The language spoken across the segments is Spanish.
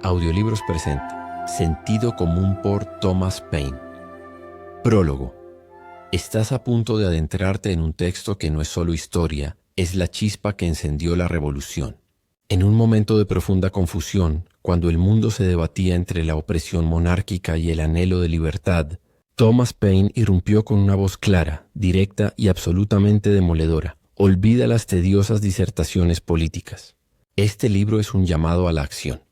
Audiolibros presenta Sentido común por Thomas Paine. Prólogo. Estás a punto de adentrarte en un texto que no es solo historia, es la chispa que encendió la revolución. En un momento de profunda confusión, cuando el mundo se debatía entre la opresión monárquica y el anhelo de libertad, Thomas Paine irrumpió con una voz clara, directa y absolutamente demoledora. Olvida las tediosas disertaciones políticas. Este libro es un llamado a la acción.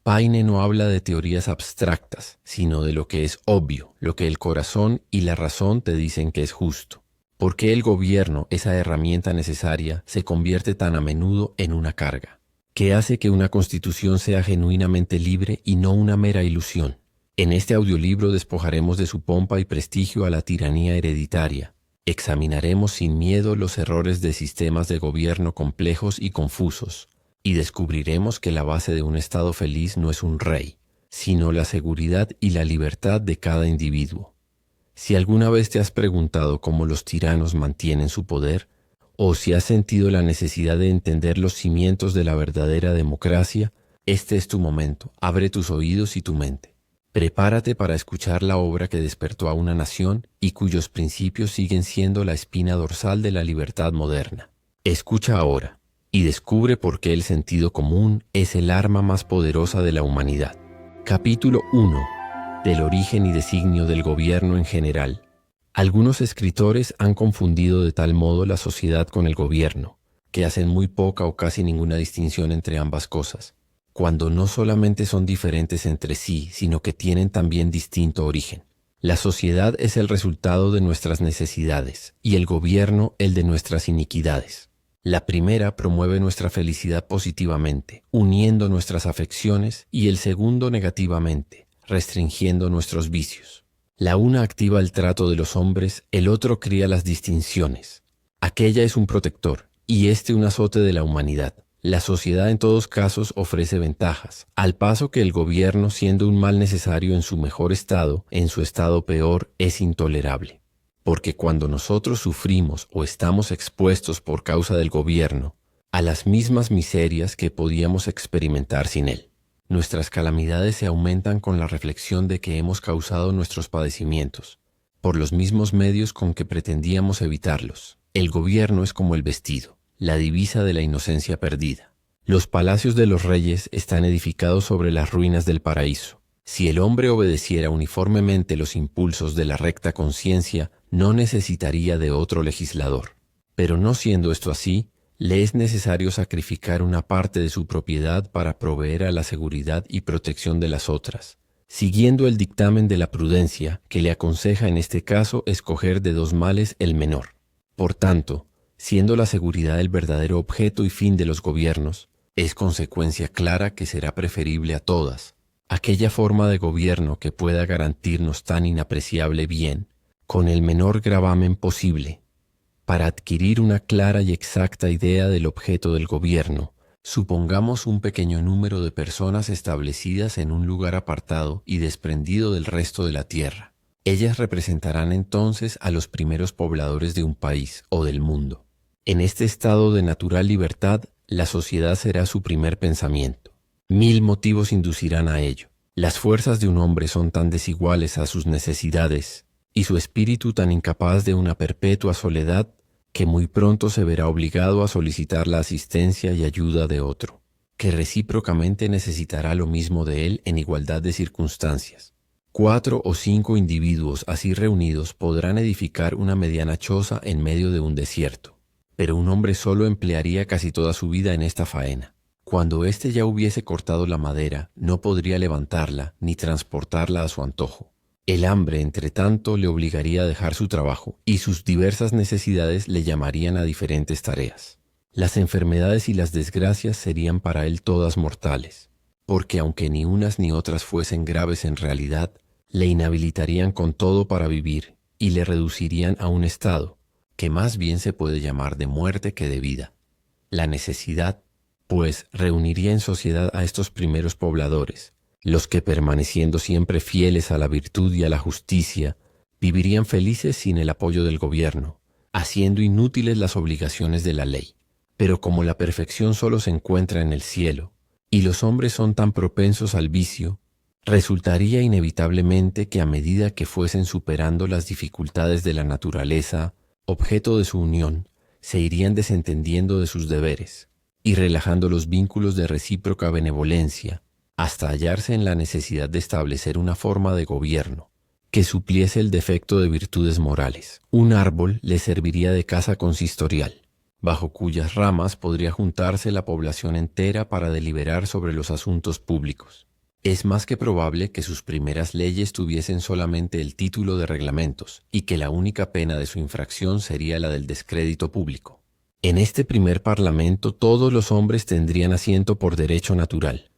Paine no habla de teorías abstractas, sino de lo que es obvio, lo que el corazón y la razón te dicen que es justo. ¿Por qué el gobierno, esa herramienta necesaria, se convierte tan a menudo en una carga? ¿Qué hace que una constitución sea genuinamente libre y no una mera ilusión? En este audiolibro despojaremos de su pompa y prestigio a la tiranía hereditaria. Examinaremos sin miedo los errores de sistemas de gobierno complejos y confusos. Y descubriremos que la base de un Estado feliz no es un rey, sino la seguridad y la libertad de cada individuo. Si alguna vez te has preguntado cómo los tiranos mantienen su poder, o si has sentido la necesidad de entender los cimientos de la verdadera democracia, este es tu momento. Abre tus oídos y tu mente. Prepárate para escuchar la obra que despertó a una nación y cuyos principios siguen siendo la espina dorsal de la libertad moderna. Escucha ahora y descubre por qué el sentido común es el arma más poderosa de la humanidad. Capítulo 1. Del origen y designio del gobierno en general. Algunos escritores han confundido de tal modo la sociedad con el gobierno, que hacen muy poca o casi ninguna distinción entre ambas cosas, cuando no solamente son diferentes entre sí, sino que tienen también distinto origen. La sociedad es el resultado de nuestras necesidades y el gobierno el de nuestras iniquidades. La primera promueve nuestra felicidad positivamente, uniendo nuestras afecciones, y el segundo negativamente, restringiendo nuestros vicios. La una activa el trato de los hombres, el otro cría las distinciones. Aquella es un protector, y este un azote de la humanidad. La sociedad en todos casos ofrece ventajas, al paso que el gobierno, siendo un mal necesario en su mejor estado, en su estado peor es intolerable. Porque cuando nosotros sufrimos o estamos expuestos por causa del gobierno a las mismas miserias que podíamos experimentar sin él, nuestras calamidades se aumentan con la reflexión de que hemos causado nuestros padecimientos por los mismos medios con que pretendíamos evitarlos. El gobierno es como el vestido, la divisa de la inocencia perdida. Los palacios de los reyes están edificados sobre las ruinas del paraíso. Si el hombre obedeciera uniformemente los impulsos de la recta conciencia, no necesitaría de otro legislador. Pero no siendo esto así, le es necesario sacrificar una parte de su propiedad para proveer a la seguridad y protección de las otras, siguiendo el dictamen de la prudencia, que le aconseja en este caso escoger de dos males el menor. Por tanto, siendo la seguridad el verdadero objeto y fin de los gobiernos, es consecuencia clara que será preferible a todas aquella forma de gobierno que pueda garantirnos tan inapreciable bien, con el menor gravamen posible. Para adquirir una clara y exacta idea del objeto del gobierno, supongamos un pequeño número de personas establecidas en un lugar apartado y desprendido del resto de la tierra. Ellas representarán entonces a los primeros pobladores de un país o del mundo. En este estado de natural libertad, la sociedad será su primer pensamiento. 1000 motivos inducirán a ello. Las fuerzas de un hombre son tan desiguales a sus necesidades y su espíritu tan incapaz de una perpetua soledad que muy pronto se verá obligado a solicitar la asistencia y ayuda de otro, que recíprocamente necesitará lo mismo de él en igualdad de circunstancias. 4 o 5 individuos así reunidos podrán edificar una mediana choza en medio de un desierto, pero un hombre solo emplearía casi toda su vida en esta faena. Cuando éste ya hubiese cortado la madera, no podría levantarla ni transportarla a su antojo. El hambre, entre tanto, le obligaría a dejar su trabajo, y sus diversas necesidades le llamarían a diferentes tareas. Las enfermedades y las desgracias serían para él todas mortales, porque aunque ni unas ni otras fuesen graves en realidad, le inhabilitarían con todo para vivir, y le reducirían a un estado, que más bien se puede llamar de muerte que de vida. La necesidad, pues, reuniría en sociedad a estos primeros pobladores, los que, permaneciendo siempre fieles a la virtud y a la justicia, vivirían felices sin el apoyo del gobierno, haciendo inútiles las obligaciones de la ley. Pero como la perfección solo se encuentra en el cielo, y los hombres son tan propensos al vicio, resultaría inevitablemente que a medida que fuesen superando las dificultades de la naturaleza, objeto de su unión, se irían desentendiendo de sus deberes y relajando los vínculos de recíproca benevolencia, hasta hallarse en la necesidad de establecer una forma de gobierno que supliese el defecto de virtudes morales. Un árbol le serviría de casa consistorial, bajo cuyas ramas podría juntarse la población entera para deliberar sobre los asuntos públicos. Es más que probable que sus primeras leyes tuviesen solamente el título de reglamentos y que la única pena de su infracción sería la del descrédito público. En este primer parlamento todos los hombres tendrían asiento por derecho natural,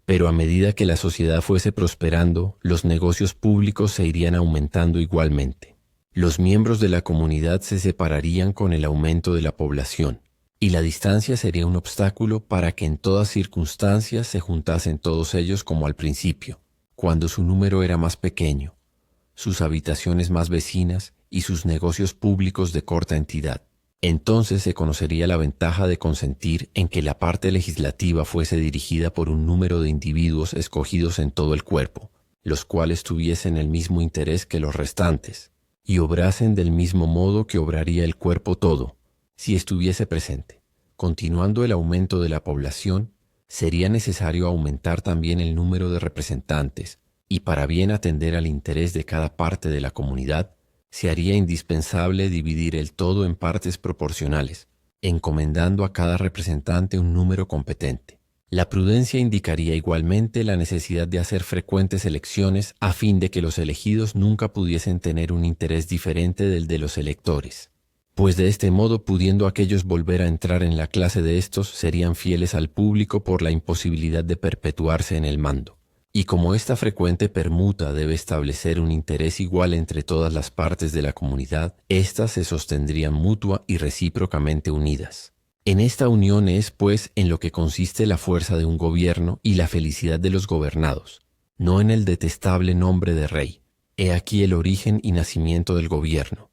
pero a medida que la sociedad fuese prosperando, los negocios públicos se irían aumentando igualmente. Los miembros de la comunidad se separarían con el aumento de la población, y la distancia sería un obstáculo para que en todas circunstancias se juntasen todos ellos como al principio, cuando su número era más pequeño, sus habitaciones más vecinas y sus negocios públicos de corta entidad. Entonces se conocería la ventaja de consentir en que la parte legislativa fuese dirigida por un número de individuos escogidos en todo el cuerpo, los cuales tuviesen el mismo interés que los restantes, y obrasen del mismo modo que obraría el cuerpo todo, si estuviese presente. Continuando el aumento de la población, sería necesario aumentar también el número de representantes, y para bien atender al interés de cada parte de la comunidad, se haría indispensable dividir el todo en partes proporcionales, encomendando a cada representante un número competente. La prudencia indicaría igualmente la necesidad de hacer frecuentes elecciones a fin de que los elegidos nunca pudiesen tener un interés diferente del de los electores, pues de este modo, pudiendo aquellos volver a entrar en la clase de estos, serían fieles al público por la imposibilidad de perpetuarse en el mando. Y como esta frecuente permuta debe establecer un interés igual entre todas las partes de la comunidad, éstas se sostendrían mutua y recíprocamente unidas. En esta unión es, pues, en lo que consiste la fuerza de un gobierno y la felicidad de los gobernados, no en el detestable nombre de rey. He aquí el origen y nacimiento del gobierno,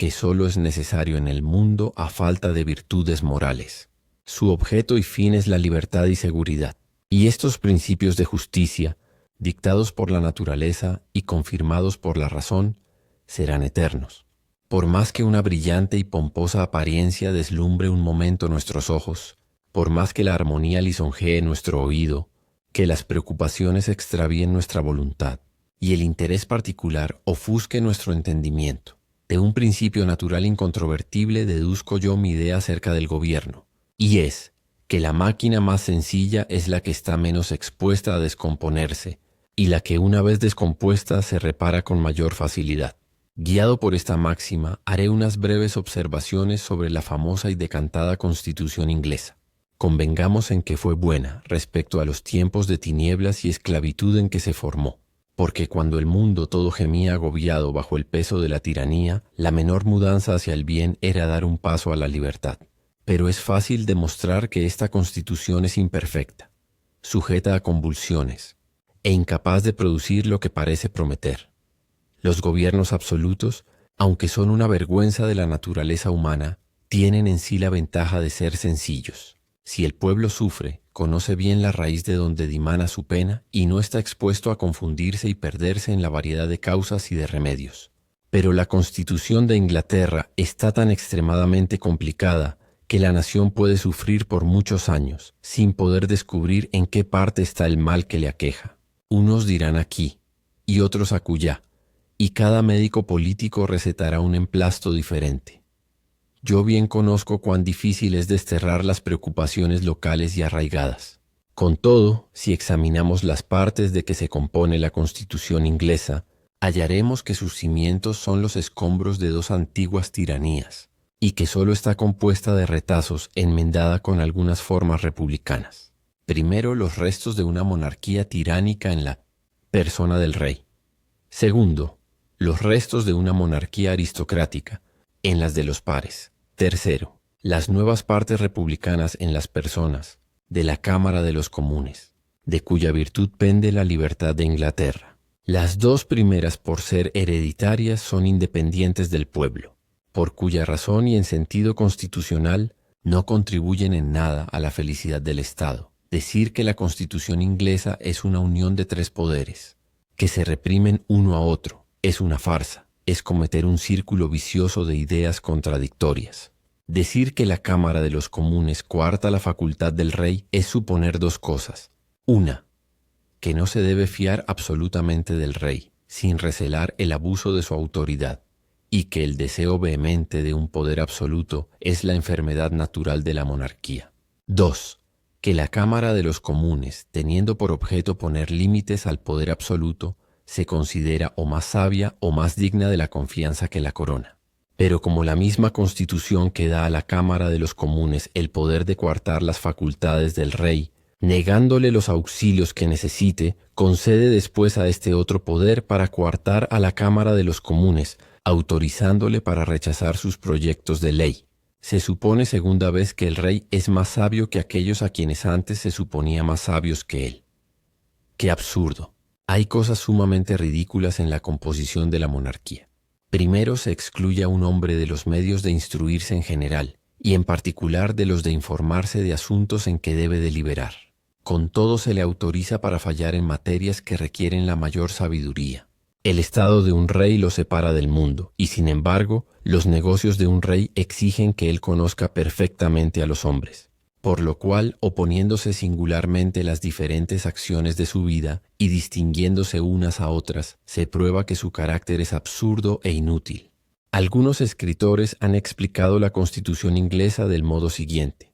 que solo es necesario en el mundo a falta de virtudes morales. Su objeto y fin es la libertad y seguridad. Y estos principios de justicia, dictados por la naturaleza y confirmados por la razón, serán eternos. Por más que una brillante y pomposa apariencia deslumbre un momento nuestros ojos, por más que la armonía lisonjee nuestro oído, que las preocupaciones extravíen nuestra voluntad y el interés particular ofusque nuestro entendimiento, de un principio natural incontrovertible deduzco yo mi idea acerca del gobierno, y es que la máquina más sencilla es la que está menos expuesta a descomponerse, y la que una vez descompuesta se repara con mayor facilidad. Guiado por esta máxima, haré unas breves observaciones sobre la famosa y decantada Constitución inglesa. Convengamos en que fue buena respecto a los tiempos de tinieblas y esclavitud en que se formó, porque cuando el mundo todo gemía agobiado bajo el peso de la tiranía, la menor mudanza hacia el bien era dar un paso a la libertad. Pero es fácil demostrar que esta Constitución es imperfecta, sujeta a convulsiones, e incapaz de producir lo que parece prometer. Los gobiernos absolutos, aunque son una vergüenza de la naturaleza humana, tienen en sí la ventaja de ser sencillos. Si el pueblo sufre, conoce bien la raíz de donde dimana su pena y no está expuesto a confundirse y perderse en la variedad de causas y de remedios. Pero la Constitución de Inglaterra está tan extremadamente complicada que la nación puede sufrir por muchos años, sin poder descubrir en qué parte está el mal que le aqueja. Unos dirán aquí, y otros acullá, y cada médico político recetará un emplasto diferente. Yo bien conozco cuán difícil es desterrar las preocupaciones locales y arraigadas. Con todo, si examinamos las partes de que se compone la Constitución inglesa, hallaremos que sus cimientos son los escombros de dos antiguas tiranías, y que solo está compuesta de retazos enmendada con algunas formas republicanas. Primero, los restos de una monarquía tiránica en la persona del rey. Segundo, los restos de una monarquía aristocrática en las de los pares. Tercero, las nuevas partes republicanas en las personas de la Cámara de los Comunes, de cuya virtud pende la libertad de Inglaterra. Las dos primeras, por ser hereditarias, son independientes del pueblo, por cuya razón y en sentido constitucional no contribuyen en nada a la felicidad del Estado. Decir que la Constitución inglesa es una unión de tres poderes, que se reprimen uno a otro, es una farsa, es cometer un círculo vicioso de ideas contradictorias. Decir que la Cámara de los Comunes coarta la facultad del rey es suponer dos cosas. Una, que no se debe fiar absolutamente del rey, sin recelar el abuso de su autoridad, y que el deseo vehemente de un poder absoluto es la enfermedad natural de la monarquía. 2. Que la Cámara de los Comunes, teniendo por objeto poner límites al poder absoluto, se considera o más sabia o más digna de la confianza que la corona. Pero como la misma Constitución que da a la Cámara de los Comunes el poder de coartar las facultades del rey, negándole los auxilios que necesite, concede después a este otro poder para coartar a la Cámara de los Comunes, autorizándole para rechazar sus proyectos de ley. Se supone segunda vez que el rey es más sabio que aquellos a quienes antes se suponía más sabios que él. ¡Qué absurdo! Hay cosas sumamente ridículas en la composición de la monarquía. Primero se excluye a un hombre de los medios de instruirse en general, y en particular de los de informarse de asuntos en que debe deliberar. Con todo se le autoriza para fallar en materias que requieren la mayor sabiduría. El estado de un rey lo separa del mundo, y sin embargo, los negocios de un rey exigen que él conozca perfectamente a los hombres, por lo cual, oponiéndose singularmente las diferentes acciones de su vida y distinguiéndose unas a otras, se prueba que su carácter es absurdo e inútil. Algunos escritores han explicado la Constitución inglesa del modo siguiente.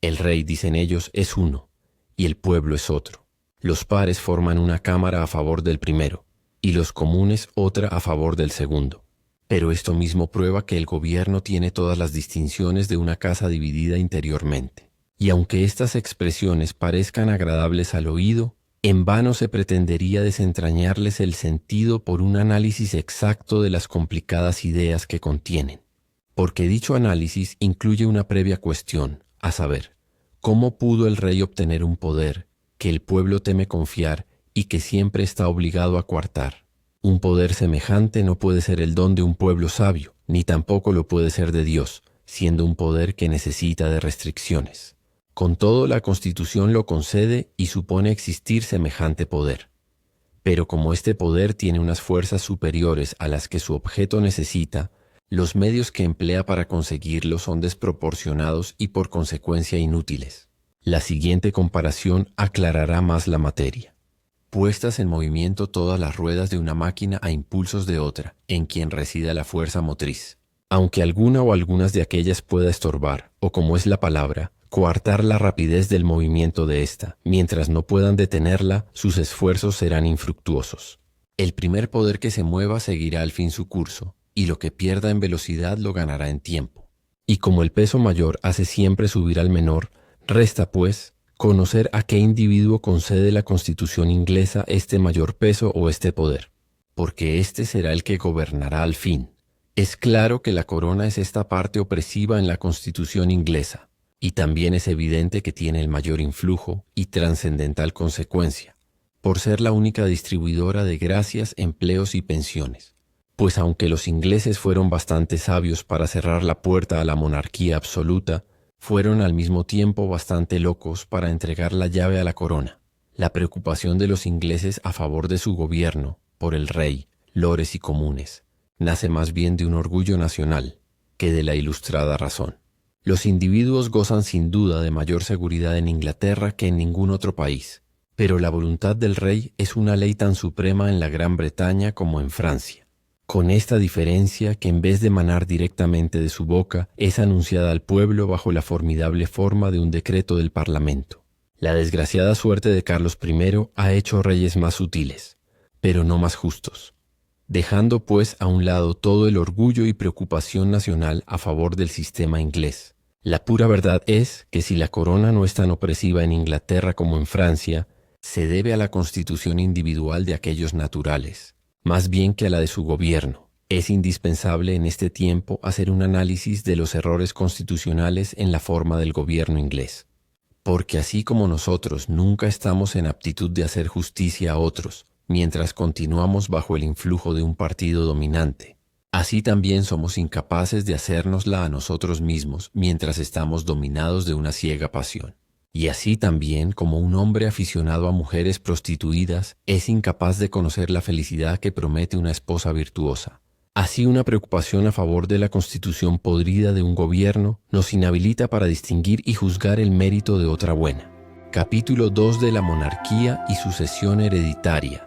El rey, dicen ellos, es uno, y el pueblo es otro. Los pares forman una cámara a favor del primero, y los comunes otra a favor del segundo. Pero esto mismo prueba que el gobierno tiene todas las distinciones de una casa dividida interiormente. Y aunque estas expresiones parezcan agradables al oído, en vano se pretendería desentrañarles el sentido por un análisis exacto de las complicadas ideas que contienen. Porque dicho análisis incluye una previa cuestión, a saber, ¿cómo pudo el rey obtener un poder que el pueblo teme confiar y que siempre está obligado a coartar? Un poder semejante no puede ser el don de un pueblo sabio, ni tampoco lo puede ser de Dios, siendo un poder que necesita de restricciones. Con todo, la Constitución lo concede y supone existir semejante poder. Pero como este poder tiene unas fuerzas superiores a las que su objeto necesita, los medios que emplea para conseguirlo son desproporcionados y por consecuencia inútiles. La siguiente comparación aclarará más la materia. Puestas en movimiento todas las ruedas de una máquina a impulsos de otra, en quien resida la fuerza motriz. Aunque alguna o algunas de aquellas pueda estorbar, o como es la palabra, coartar la rapidez del movimiento de ésta, mientras no puedan detenerla, sus esfuerzos serán infructuosos. El primer poder que se mueva seguirá al fin su curso, y lo que pierda en velocidad lo ganará en tiempo. Y como el peso mayor hace siempre subir al menor, resta, pues, conocer a qué individuo concede la Constitución inglesa este mayor peso o este poder, porque éste será el que gobernará al fin. Es claro que la corona es esta parte opresiva en la Constitución inglesa, y también es evidente que tiene el mayor influjo y trascendental consecuencia, por ser la única distribuidora de gracias, empleos y pensiones. Pues aunque los ingleses fueron bastante sabios para cerrar la puerta a la monarquía absoluta, fueron al mismo tiempo bastante locos para entregar la llave a la corona. La preocupación de los ingleses a favor de su gobierno, por el rey, lores y comunes, nace más bien de un orgullo nacional que de la ilustrada razón. Los individuos gozan sin duda de mayor seguridad en Inglaterra que en ningún otro país, pero la voluntad del rey es una ley tan suprema en la Gran Bretaña como en Francia, con esta diferencia que en vez de emanar directamente de su boca, es anunciada al pueblo bajo la formidable forma de un decreto del Parlamento. La desgraciada suerte de Carlos I ha hecho reyes más sutiles, pero no más justos, dejando pues a un lado todo el orgullo y preocupación nacional a favor del sistema inglés. La pura verdad es que si la corona no es tan opresiva en Inglaterra como en Francia, se debe a la constitución individual de aquellos naturales, más bien que a la de su gobierno. Es indispensable en este tiempo hacer un análisis de los errores constitucionales en la forma del gobierno inglés. Porque así como nosotros nunca estamos en aptitud de hacer justicia a otros, mientras continuamos bajo el influjo de un partido dominante, así también somos incapaces de hacérnosla a nosotros mismos mientras estamos dominados de una ciega pasión. Y así también, como un hombre aficionado a mujeres prostituidas es incapaz de conocer la felicidad que promete una esposa virtuosa. Así una preocupación a favor de la constitución podrida de un gobierno nos inhabilita para distinguir y juzgar el mérito de otra buena. Capítulo 2 de la monarquía y sucesión hereditaria.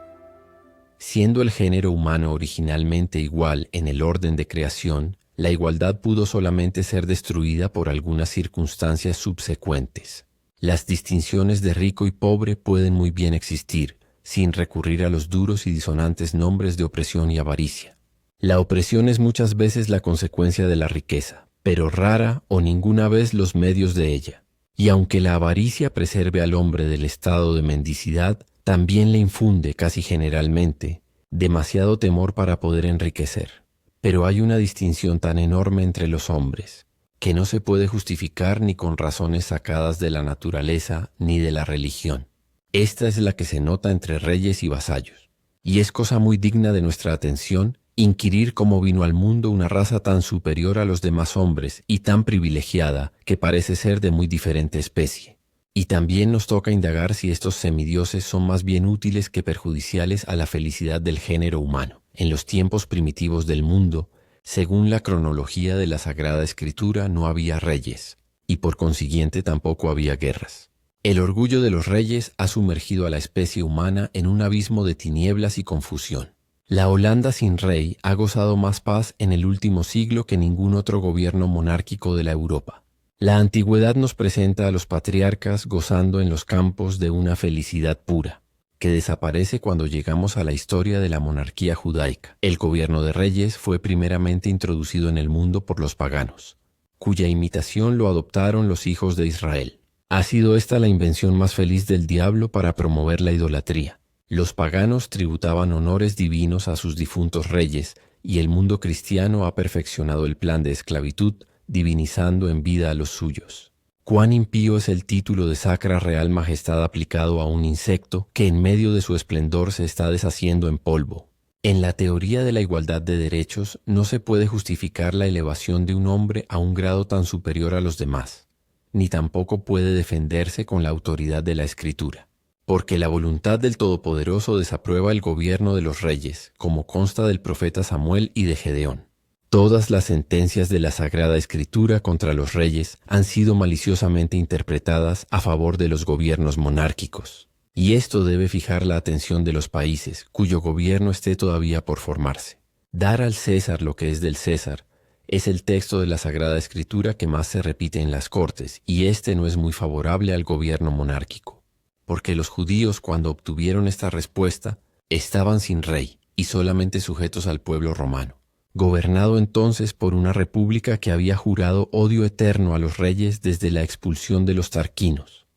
Siendo el género humano originalmente igual en el orden de creación, la igualdad pudo solamente ser destruida por algunas circunstancias subsecuentes. Las distinciones de rico y pobre pueden muy bien existir, sin recurrir a los duros y disonantes nombres de opresión y avaricia. La opresión es muchas veces la consecuencia de la riqueza, pero rara o ninguna vez los medios de ella. Y aunque la avaricia preserve al hombre del estado de mendicidad, también le infunde, casi generalmente, demasiado temor para poder enriquecer. Pero hay una distinción tan enorme entre los hombres, que no se puede justificar ni con razones sacadas de la naturaleza ni de la religión. Esta es la que se nota entre reyes y vasallos, y es cosa muy digna de nuestra atención inquirir cómo vino al mundo una raza tan superior a los demás hombres y tan privilegiada que parece ser de muy diferente especie. Y también nos toca indagar si estos semidioses son más bien útiles que perjudiciales a la felicidad del género humano. En los tiempos primitivos del mundo, según la cronología de la Sagrada Escritura, no había reyes, y por consiguiente tampoco había guerras. El orgullo de los reyes ha sumergido a la especie humana en un abismo de tinieblas y confusión. La Holanda sin rey ha gozado más paz en el último siglo que ningún otro gobierno monárquico de la Europa. La antigüedad nos presenta a los patriarcas gozando en los campos de una felicidad pura, que desaparece cuando llegamos a la historia de la monarquía judaica. El gobierno de reyes fue primeramente introducido en el mundo por los paganos, cuya imitación lo adoptaron los hijos de Israel. Ha sido esta la invención más feliz del diablo para promover la idolatría. Los paganos tributaban honores divinos a sus difuntos reyes, y el mundo cristiano ha perfeccionado el plan de esclavitud, divinizando en vida a los suyos. Cuán impío es el título de Sacra Real Majestad aplicado a un insecto que en medio de su esplendor se está deshaciendo en polvo. En la teoría de la igualdad de derechos no se puede justificar la elevación de un hombre a un grado tan superior a los demás, ni tampoco puede defenderse con la autoridad de la Escritura. Porque la voluntad del Todopoderoso desaprueba el gobierno de los reyes, como consta del profeta Samuel y de Gedeón. Todas las sentencias de la Sagrada Escritura contra los reyes han sido maliciosamente interpretadas a favor de los gobiernos monárquicos. Y esto debe fijar la atención de los países cuyo gobierno esté todavía por formarse. Dar al César lo que es del César es el texto de la Sagrada Escritura que más se repite en las cortes, y este no es muy favorable al gobierno monárquico. Porque los judíos, cuando obtuvieron esta respuesta, estaban sin rey y solamente sujetos al pueblo romano, gobernado entonces por una república que había jurado odio eterno a los reyes desde la expulsión de los tarquinos.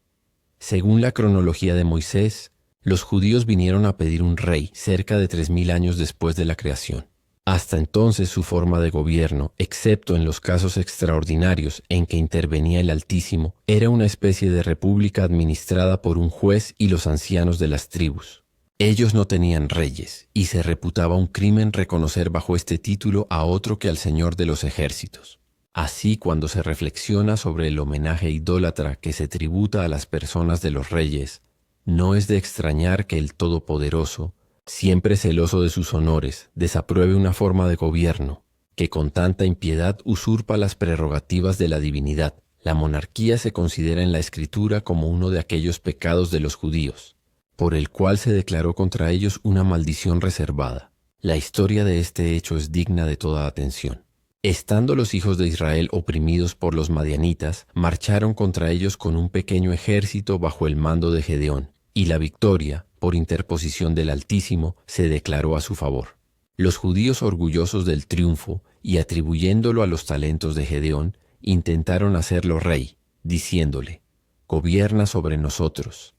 Según la cronología de Moisés, los judíos vinieron a pedir un rey cerca de 3000 años después de la creación. Hasta entonces su forma de gobierno, excepto en los casos extraordinarios en que intervenía el Altísimo, era una especie de república administrada por un juez y los ancianos de las tribus. Ellos no tenían reyes, y se reputaba un crimen reconocer bajo este título a otro que al Señor de los ejércitos. Así, cuando se reflexiona sobre el homenaje idólatra que se tributa a las personas de los reyes, no es de extrañar que el Todopoderoso, siempre celoso de sus honores, desapruebe una forma de gobierno que con tanta impiedad usurpa las prerrogativas de la divinidad. La monarquía se considera en la Escritura como uno de aquellos pecados de los judíos, por el cual se declaró contra ellos una maldición reservada. La historia de este hecho es digna de toda atención. Estando los hijos de Israel oprimidos por los madianitas, marcharon contra ellos con un pequeño ejército bajo el mando de Gedeón, y la victoria, por interposición del Altísimo, se declaró a su favor. Los judíos, orgullosos del triunfo y atribuyéndolo a los talentos de Gedeón, intentaron hacerlo rey, diciéndole: «Gobierna sobre nosotros,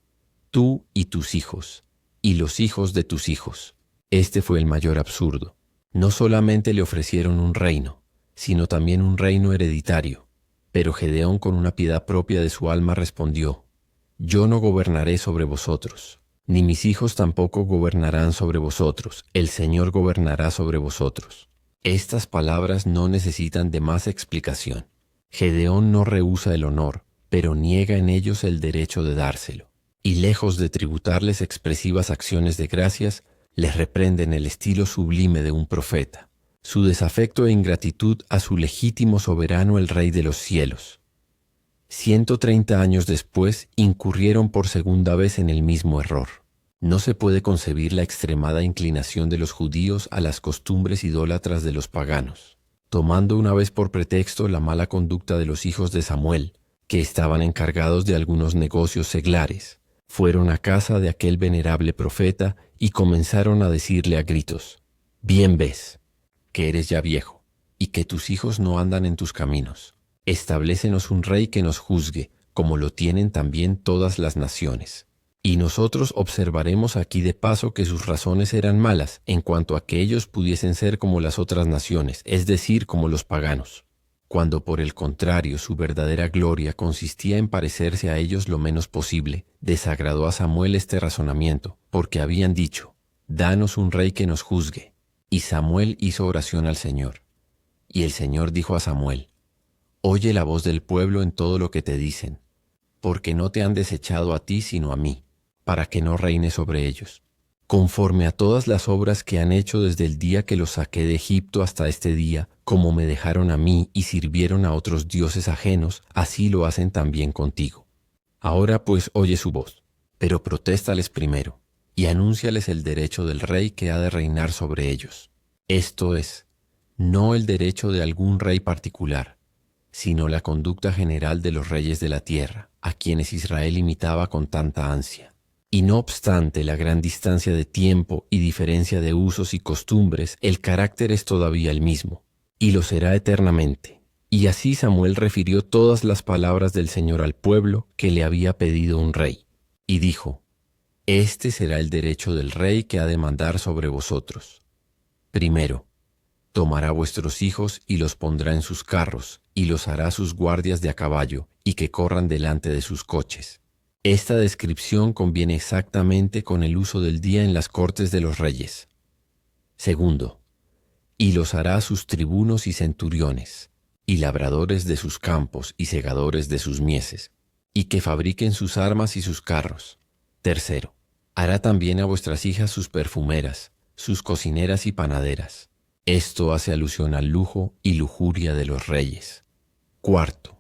tú y tus hijos, y los hijos de tus hijos». Este fue el mayor absurdo. No solamente le ofrecieron un reino, sino también un reino hereditario. Pero Gedeón, con una piedad propia de su alma, respondió: «Yo no gobernaré sobre vosotros, ni mis hijos tampoco gobernarán sobre vosotros, el Señor gobernará sobre vosotros». Estas palabras no necesitan de más explicación. Gedeón no rehúsa el honor, pero niega en ellos el derecho de dárselo. Y lejos de tributarles expresivas acciones de gracias, les reprende en el estilo sublime de un profeta, su desafecto e ingratitud a su legítimo soberano el Rey de los cielos. 130 años después incurrieron por segunda vez en el mismo error. No se puede concebir la extremada inclinación de los judíos a las costumbres idólatras de los paganos. Tomando una vez por pretexto la mala conducta de los hijos de Samuel, que estaban encargados de algunos negocios seglares, fueron a casa de aquel venerable profeta y comenzaron a decirle a gritos: «Bien ves, que eres ya viejo, y que tus hijos no andan en tus caminos. Establécenos un rey que nos juzgue, como lo tienen también todas las naciones. Y nosotros observaremos aquí de paso que sus razones eran malas en cuanto a que ellos pudiesen ser como las otras naciones, es decir, como los paganos, cuando por el contrario su verdadera gloria consistía en parecerse a ellos lo menos posible. Desagradó a Samuel este razonamiento, porque habían dicho: «Danos un rey que nos juzgue». Y Samuel hizo oración al Señor. Y el Señor dijo a Samuel: «Oye la voz del pueblo en todo lo que te dicen, porque no te han desechado a ti sino a mí, para que no reine sobre ellos. Conforme a todas las obras que han hecho desde el día que los saqué de Egipto hasta este día, como me dejaron a mí y sirvieron a otros dioses ajenos, así lo hacen también contigo. Ahora pues oye su voz, pero protéstales primero, y anúnciales el derecho del rey que ha de reinar sobre ellos. Esto es, no el derecho de algún rey particular, sino la conducta general de los reyes de la tierra, a quienes Israel imitaba con tanta ansia. Y no obstante la gran distancia de tiempo y diferencia de usos y costumbres, el carácter es todavía el mismo, y lo será eternamente». Y así Samuel refirió todas las palabras del Señor al pueblo, que le había pedido un rey. Y dijo: «Este será el derecho del rey que ha de mandar sobre vosotros. Primero, tomará vuestros hijos y los pondrá en sus carros, y los hará sus guardias de a caballo, y que corran delante de sus coches». Esta descripción conviene exactamente con el uso del día en las cortes de los reyes. Segundo, y los hará sus tribunos y centuriones, y labradores de sus campos y segadores de sus mieses, y que fabriquen sus armas y sus carros. Tercero, hará también a vuestras hijas sus perfumeras, sus cocineras y panaderas. Esto hace alusión al lujo y lujuria de los reyes. Cuarto,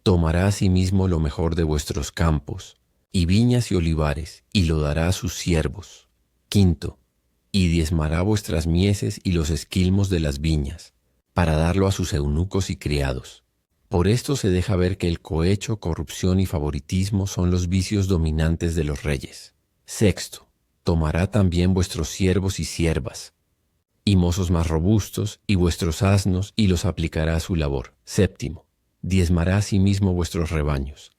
tomará asimismo lo mejor de vuestros campos, y viñas y olivares, y lo dará a sus siervos. Quinto, y diezmará vuestras mieses y los esquilmos de las viñas, para darlo a sus eunucos y criados. Por esto se deja ver que el cohecho, corrupción y favoritismo son los vicios dominantes de los reyes. Sexto, tomará también vuestros siervos y siervas, y mozos más robustos, y vuestros asnos, y los aplicará a su labor. Séptimo, diezmará asimismo vuestros rebaños,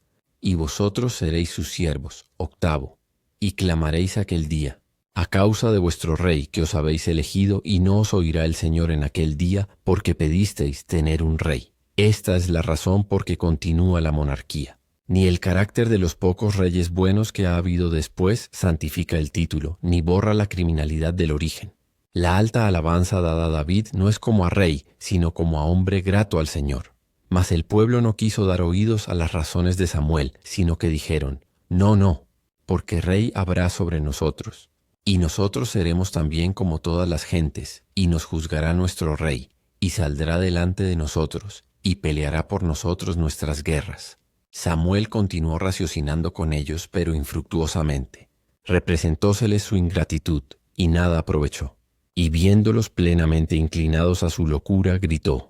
y vosotros seréis sus siervos. Octavo, y clamaréis aquel día, a causa de vuestro rey que os habéis elegido, y no os oirá el Señor en aquel día, porque pedisteis tener un rey. Esta es la razón por que continúa la monarquía. Ni el carácter de los pocos reyes buenos que ha habido después santifica el título, ni borra la criminalidad del origen. La alta alabanza dada a David no es como a rey, sino como a hombre grato al Señor. Mas el pueblo no quiso dar oídos a las razones de Samuel, sino que dijeron: «No, no, porque rey habrá sobre nosotros. Y nosotros seremos también como todas las gentes, y nos juzgará nuestro rey, y saldrá delante de nosotros, y peleará por nosotros nuestras guerras». Samuel continuó raciocinando con ellos, pero infructuosamente. Representóseles su ingratitud, y nada aprovechó. Y viéndolos plenamente inclinados a su locura, gritó: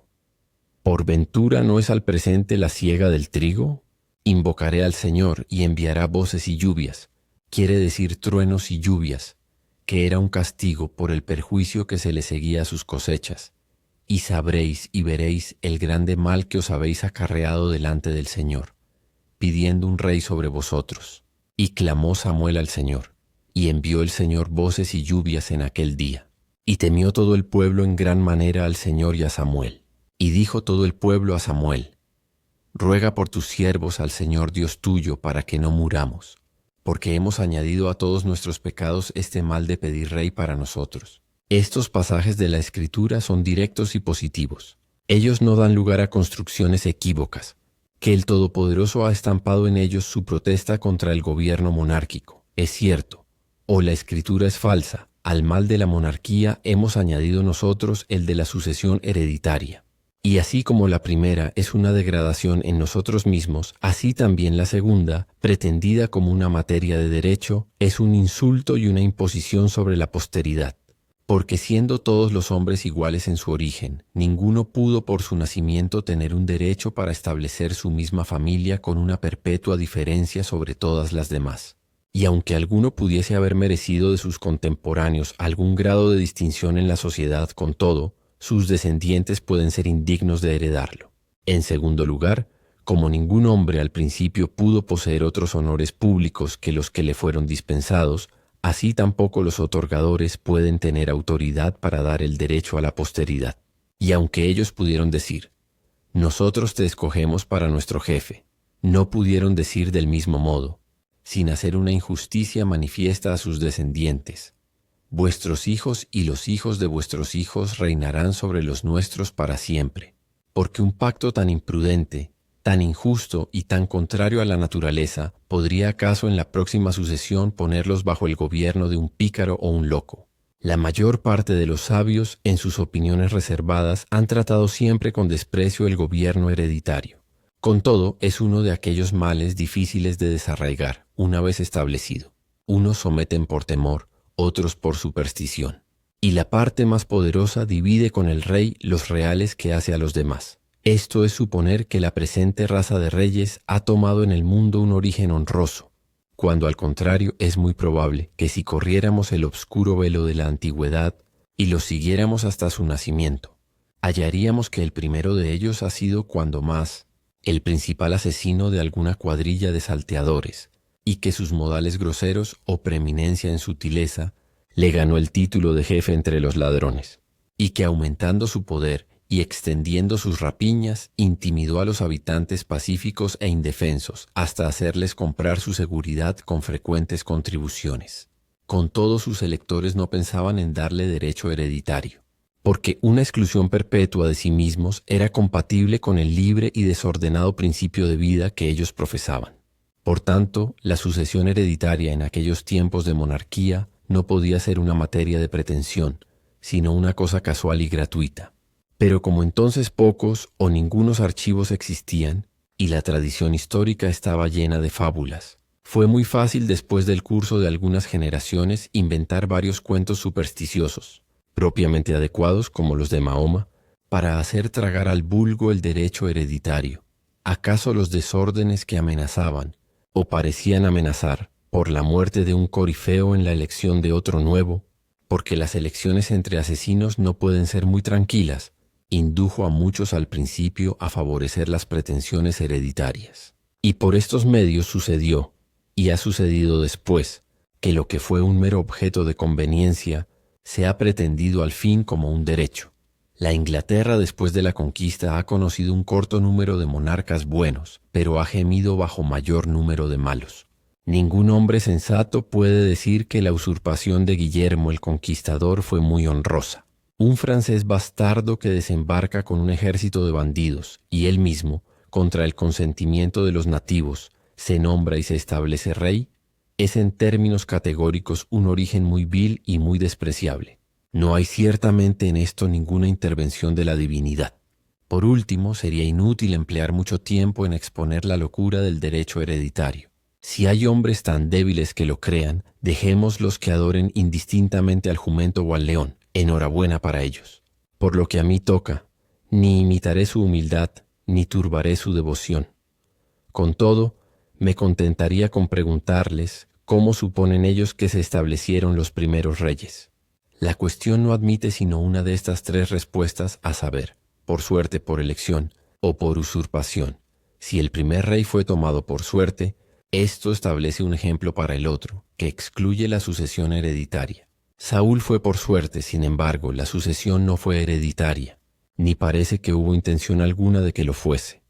¿por ventura no es al presente la siega del trigo? Invocaré al Señor y enviará voces y lluvias, quiere decir truenos y lluvias, que era un castigo por el perjuicio que se le seguía a sus cosechas. Y sabréis y veréis el grande mal que os habéis acarreado delante del Señor, pidiendo un rey sobre vosotros. Y clamó Samuel al Señor, y envió el Señor voces y lluvias en aquel día. Y temió todo el pueblo en gran manera al Señor y a Samuel. Y dijo todo el pueblo a Samuel: «Ruega por tus siervos al Señor Dios tuyo para que no muramos, porque hemos añadido a todos nuestros pecados este mal de pedir rey para nosotros». Estos pasajes de la Escritura son directos y positivos. Ellos no dan lugar a construcciones equívocas, que el Todopoderoso ha estampado en ellos su protesta contra el gobierno monárquico. Es cierto, o la escritura es falsa, al mal de la monarquía hemos añadido nosotros el de la sucesión hereditaria. Y así como la primera es una degradación en nosotros mismos, así también la segunda, pretendida como una materia de derecho, es un insulto y una imposición sobre la posteridad. Porque siendo todos los hombres iguales en su origen, ninguno pudo por su nacimiento tener un derecho para establecer su misma familia con una perpetua diferencia sobre todas las demás. Y aunque alguno pudiese haber merecido de sus contemporáneos algún grado de distinción en la sociedad, con todo, sus descendientes pueden ser indignos de heredarlo. En segundo lugar, como ningún hombre al principio pudo poseer otros honores públicos que los que le fueron dispensados, así tampoco los otorgadores pueden tener autoridad para dar el derecho a la posteridad. Y aunque ellos pudieron decir, nosotros te escogemos para nuestro jefe, no pudieron decir del mismo modo, sin hacer una injusticia manifiesta a sus descendientes, vuestros hijos y los hijos de vuestros hijos reinarán sobre los nuestros para siempre, porque un pacto tan imprudente, tan injusto y tan contrario a la naturaleza, ¿podría acaso en la próxima sucesión ponerlos bajo el gobierno de un pícaro o un loco? La mayor parte de los sabios, en sus opiniones reservadas, han tratado siempre con desprecio el gobierno hereditario. Con todo, es uno de aquellos males difíciles de desarraigar, una vez establecido. Unos someten por temor, otros por superstición. Y la parte más poderosa divide con el rey los reales que hace a los demás. Esto es suponer que la presente raza de reyes ha tomado en el mundo un origen honroso, cuando al contrario es muy probable que si corriéramos el obscuro velo de la antigüedad y los siguiéramos hasta su nacimiento, hallaríamos que el primero de ellos ha sido cuando más el principal asesino de alguna cuadrilla de salteadores, y que sus modales groseros o preeminencia en sutileza le ganó el título de jefe entre los ladrones, y que aumentando su poder y extendiendo sus rapiñas, intimidó a los habitantes pacíficos e indefensos hasta hacerles comprar su seguridad con frecuentes contribuciones. Con todo, sus electores no pensaban en darle derecho hereditario, porque una exclusión perpetua de sí mismos era compatible con el libre y desordenado principio de vida que ellos profesaban. Por tanto, la sucesión hereditaria en aquellos tiempos de monarquía no podía ser una materia de pretensión, sino una cosa casual y gratuita. Pero como entonces pocos o ningunos archivos existían, y la tradición histórica estaba llena de fábulas, fue muy fácil después del curso de algunas generaciones inventar varios cuentos supersticiosos, propiamente adecuados como los de Mahoma, para hacer tragar al vulgo el derecho hereditario. ¿Acaso los desórdenes que amenazaban, o parecían amenazar, por la muerte de un corifeo en la elección de otro nuevo, porque las elecciones entre asesinos no pueden ser muy tranquilas, indujo a muchos al principio a favorecer las pretensiones hereditarias? Y por estos medios sucedió, y ha sucedido después, que lo que fue un mero objeto de conveniencia se ha pretendido al fin como un derecho. La Inglaterra después de la conquista ha conocido un corto número de monarcas buenos, pero ha gemido bajo mayor número de malos. Ningún hombre sensato puede decir que la usurpación de Guillermo el Conquistador fue muy honrosa. Un francés bastardo que desembarca con un ejército de bandidos y él mismo, contra el consentimiento de los nativos, se nombra y se establece rey, es en términos categóricos un origen muy vil y muy despreciable. No hay ciertamente en esto ninguna intervención de la divinidad. Por último, sería inútil emplear mucho tiempo en exponer la locura del derecho hereditario. Si hay hombres tan débiles que lo crean, dejémoslos que adoren indistintamente al jumento o al león. Enhorabuena para ellos. Por lo que a mí toca, ni imitaré su humildad, ni turbaré su devoción. Con todo, me contentaría con preguntarles cómo suponen ellos que se establecieron los primeros reyes. La cuestión no admite sino una de estas tres respuestas, a saber, por suerte, por elección o por usurpación. Si el primer rey fue tomado por suerte, esto establece un ejemplo para el otro, que excluye la sucesión hereditaria. Saúl fue por suerte, sin embargo, la sucesión no fue hereditaria, ni parece que hubo intención alguna de que lo fuese.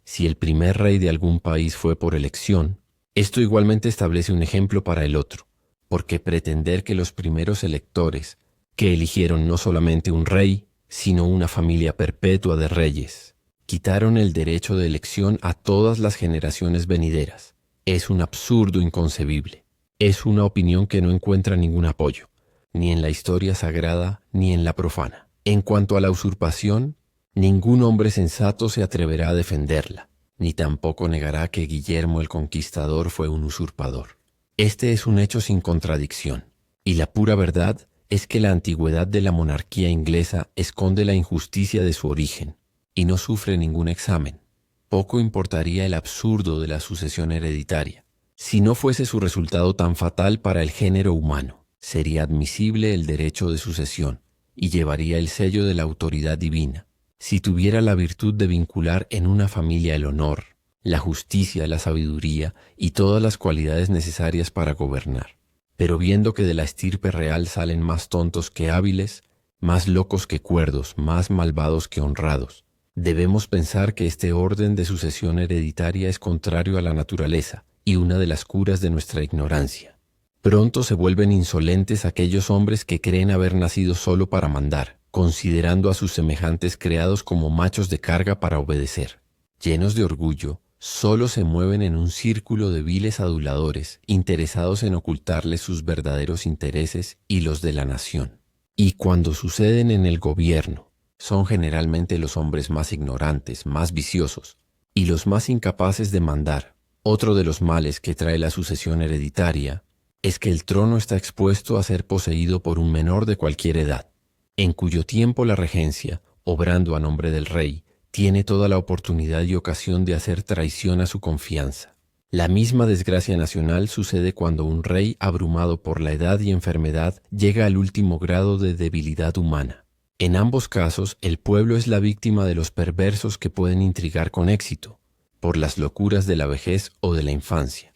Si el primer rey de algún país fue por elección, esto igualmente establece un ejemplo para el otro, porque pretender que los primeros electores, que eligieron no solamente un rey, sino una familia perpetua de reyes, Quitaron el derecho de elección a todas las generaciones venideras. Es un absurdo inconcebible. Es una opinión que no encuentra ningún apoyo, ni en la historia sagrada ni en la profana. En cuanto a la usurpación, ningún hombre sensato se atreverá a defenderla, ni tampoco negará que Guillermo el Conquistador fue un usurpador. Este es un hecho sin contradicción, y la pura verdad es que la antigüedad de la monarquía inglesa esconde la injusticia de su origen, y no sufre ningún examen. Poco importaría el absurdo de la sucesión hereditaria. Si no fuese su resultado tan fatal para el género humano, sería admisible el derecho de sucesión y llevaría el sello de la autoridad divina. Si tuviera la virtud de vincular en una familia el honor, la justicia, la sabiduría y todas las cualidades necesarias para gobernar. Pero viendo que de la estirpe real salen más tontos que hábiles, más locos que cuerdos, más malvados que honrados, debemos pensar que este orden de sucesión hereditaria es contrario a la naturaleza y una de las curas de nuestra ignorancia. Pronto se vuelven insolentes aquellos hombres que creen haber nacido solo para mandar, considerando a sus semejantes creados como machos de carga para obedecer. Llenos de orgullo, solo se mueven en un círculo de viles aduladores, interesados en ocultarles sus verdaderos intereses y los de la nación. Y cuando suceden en el gobierno, son generalmente los hombres más ignorantes, más viciosos y los más incapaces de mandar. Otro de los males que trae la sucesión hereditaria es que el trono está expuesto a ser poseído por un menor de cualquier edad, en cuyo tiempo la regencia, obrando a nombre del rey, tiene toda la oportunidad y ocasión de hacer traición a su confianza. La misma desgracia nacional sucede cuando un rey, abrumado por la edad y enfermedad, llega al último grado de debilidad humana. En ambos casos, el pueblo es la víctima de los perversos que pueden intrigar con éxito, por las locuras de la vejez o de la infancia.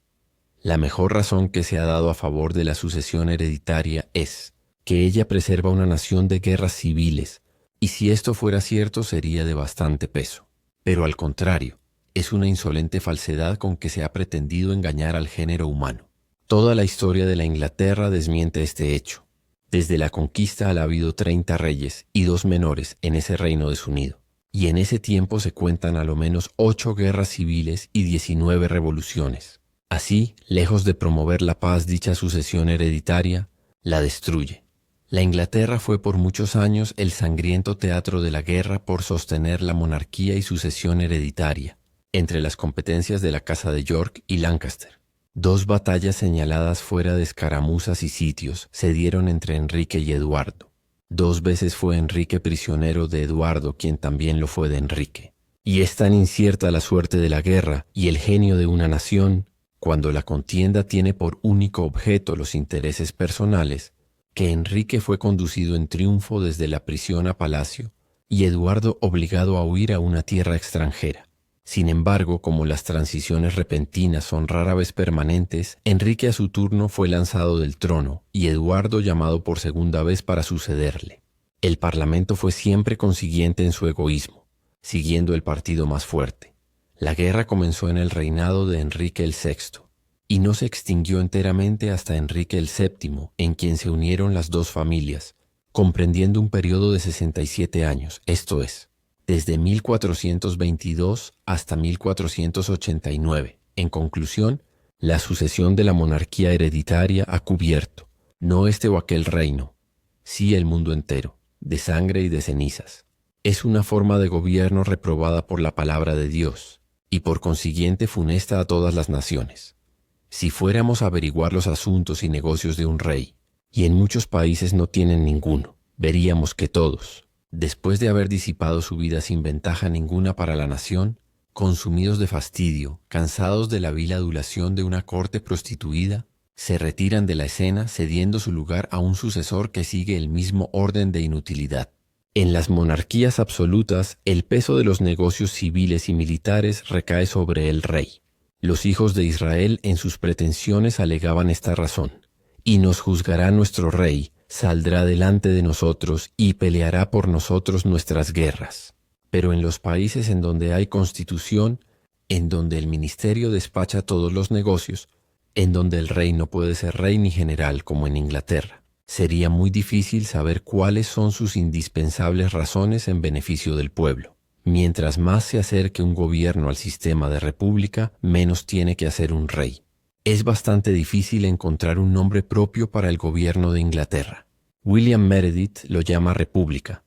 La mejor razón que se ha dado a favor de la sucesión hereditaria es que ella preserva una nación de guerras civiles, y si esto fuera cierto sería de bastante peso. Pero al contrario, es una insolente falsedad con que se ha pretendido engañar al género humano. Toda la historia de la Inglaterra desmiente este hecho. Desde la conquista ha habido 30 reyes y 2 menores en ese reino desunido. Y en ese tiempo se cuentan a lo menos 8 guerras civiles y 19 revoluciones. Así, lejos de promover la paz dicha sucesión hereditaria, la destruye. La Inglaterra fue por muchos años el sangriento teatro de la guerra por sostener la monarquía y sucesión hereditaria, entre las competencias de la Casa de York y Lancaster. 2 batallas señaladas fuera de escaramuzas y sitios se dieron entre Enrique y Eduardo. 2 veces fue Enrique prisionero de Eduardo, quien también lo fue de Enrique. Y es tan incierta la suerte de la guerra y el genio de una nación, cuando la contienda tiene por único objeto los intereses personales, que Enrique fue conducido en triunfo desde la prisión a palacio y Eduardo obligado a huir a una tierra extranjera. Sin embargo, como las transiciones repentinas son rara vez permanentes, Enrique a su turno fue lanzado del trono y Eduardo llamado por segunda vez para sucederle. El parlamento fue siempre consiguiente en su egoísmo, siguiendo el partido más fuerte. La guerra comenzó en el reinado de Enrique el VI y no se extinguió enteramente hasta Enrique el VII, en quien se unieron las 2 familias, comprendiendo un periodo de 67 años, esto es, desde 1422 hasta 1489. En conclusión, la sucesión de la monarquía hereditaria ha cubierto, no este o aquel reino, sí el mundo entero, de sangre y de cenizas. Es una forma de gobierno reprobada por la palabra de Dios, y por consiguiente funesta a todas las naciones. Si fuéramos a averiguar los asuntos y negocios de un rey, y en muchos países no tienen ninguno, veríamos que todos, después de haber disipado su vida sin ventaja ninguna para la nación, consumidos de fastidio, cansados de la vil adulación de una corte prostituida, se retiran de la escena cediendo su lugar a un sucesor que sigue el mismo orden de inutilidad. En las monarquías absolutas, el peso de los negocios civiles y militares recae sobre el rey. Los hijos de Israel en sus pretensiones alegaban esta razón: y nos juzgará nuestro rey, saldrá delante de nosotros y peleará por nosotros nuestras guerras. Pero en los países en donde hay constitución, en donde el ministerio despacha todos los negocios, en donde el rey no puede ser rey ni general como en Inglaterra, sería muy difícil saber cuáles son sus indispensables razones en beneficio del pueblo. Mientras más se acerque un gobierno al sistema de república, menos tiene que hacer un rey. Es bastante difícil encontrar un nombre propio para el gobierno de Inglaterra. William Meredith lo llama república,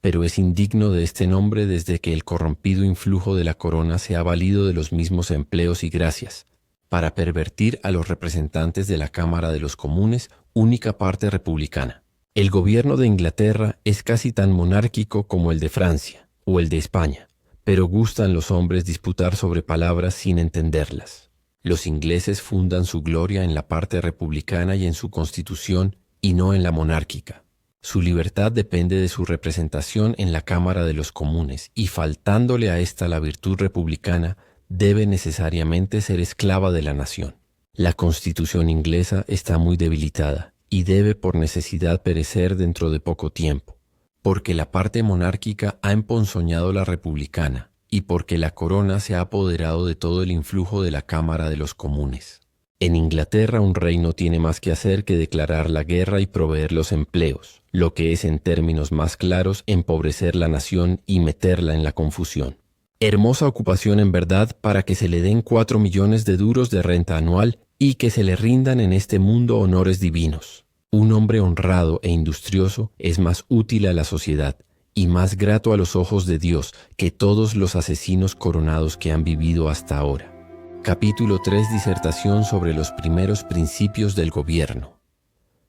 pero es indigno de este nombre desde que el corrompido influjo de la corona se ha valido de los mismos empleos y gracias, para pervertir a los representantes de la Cámara de los Comunes, única parte republicana. El gobierno de Inglaterra es casi tan monárquico como el de Francia o el de España, pero gustan los hombres disputar sobre palabras sin entenderlas. Los ingleses fundan su gloria en la parte republicana y en su constitución, y no en la monárquica. Su libertad depende de su representación en la Cámara de los Comunes, y faltándole a ésta la virtud republicana, debe necesariamente ser esclava de la nación. La Constitución inglesa está muy debilitada, y debe por necesidad perecer dentro de poco tiempo, porque la parte monárquica ha emponzoñado la republicana, y porque la corona se ha apoderado de todo el influjo de la Cámara de los Comunes. En Inglaterra un rey no tiene más que hacer que declarar la guerra y proveer los empleos, lo que es en términos más claros empobrecer la nación y meterla en la confusión. Hermosa ocupación en verdad para que se le den 4 millones de duros de renta anual y que se le rindan en este mundo honores divinos. Un hombre honrado e industrioso es más útil a la sociedad y más grato a los ojos de Dios que todos los asesinos coronados que han vivido hasta ahora. Capítulo 3. Disertación sobre los primeros principios del gobierno.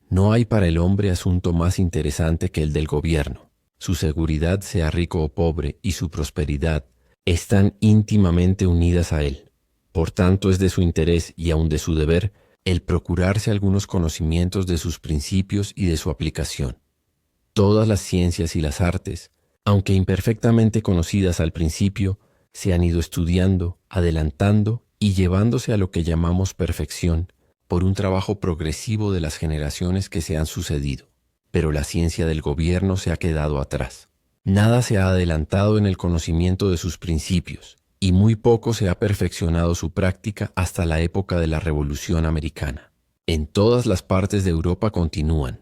No hay para el hombre asunto más interesante que el del gobierno. Su seguridad, sea rico o pobre, y su prosperidad están íntimamente unidas a él. Por tanto, es de su interés y aun de su deber el procurarse algunos conocimientos de sus principios y de su aplicación. Todas las ciencias y las artes, aunque imperfectamente conocidas al principio, se han ido estudiando, adelantando y llevándose a lo que llamamos perfección por un trabajo progresivo de las generaciones que se han sucedido. Pero la ciencia del gobierno se ha quedado atrás. Nada se ha adelantado en el conocimiento de sus principios, y muy poco se ha perfeccionado su práctica hasta la época de la Revolución Americana. En todas las partes de Europa continúan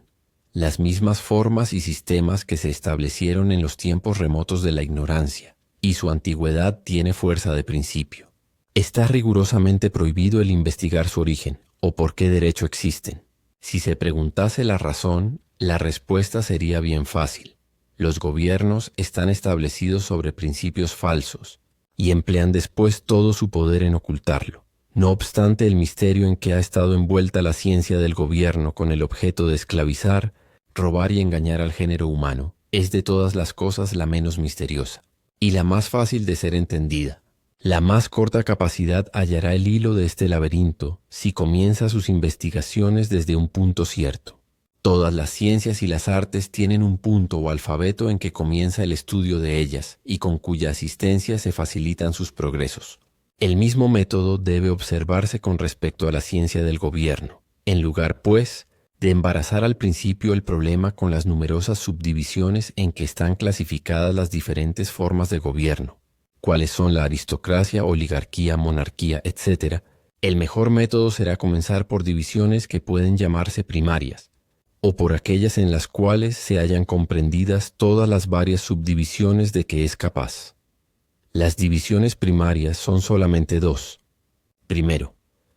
las mismas formas y sistemas que se establecieron en los tiempos remotos de la ignorancia, y su antigüedad tiene fuerza de principio. Está rigurosamente prohibido el investigar su origen, o por qué derecho existen. Si se preguntase la razón, la respuesta sería bien fácil. Los gobiernos están establecidos sobre principios falsos, y emplean después todo su poder en ocultarlo. No obstante, el misterio en que ha estado envuelta la ciencia del gobierno con el objeto de esclavizar, robar y engañar al género humano, es de todas las cosas la menos misteriosa, y la más fácil de ser entendida. La más corta capacidad hallará el hilo de este laberinto si comienza sus investigaciones desde un punto cierto. Todas las ciencias y las artes tienen un punto o alfabeto en que comienza el estudio de ellas y con cuya asistencia se facilitan sus progresos. El mismo método debe observarse con respecto a la ciencia del gobierno. En lugar, pues, de embarazar al principio el problema con las numerosas subdivisiones en que están clasificadas las diferentes formas de gobierno, cuáles son la aristocracia, oligarquía, monarquía, etc., el mejor método será comenzar por divisiones que pueden llamarse primarias, o por aquellas en las cuales se hayan comprendidas todas las varias subdivisiones de que es capaz. Las divisiones primarias son solamente dos. Primero,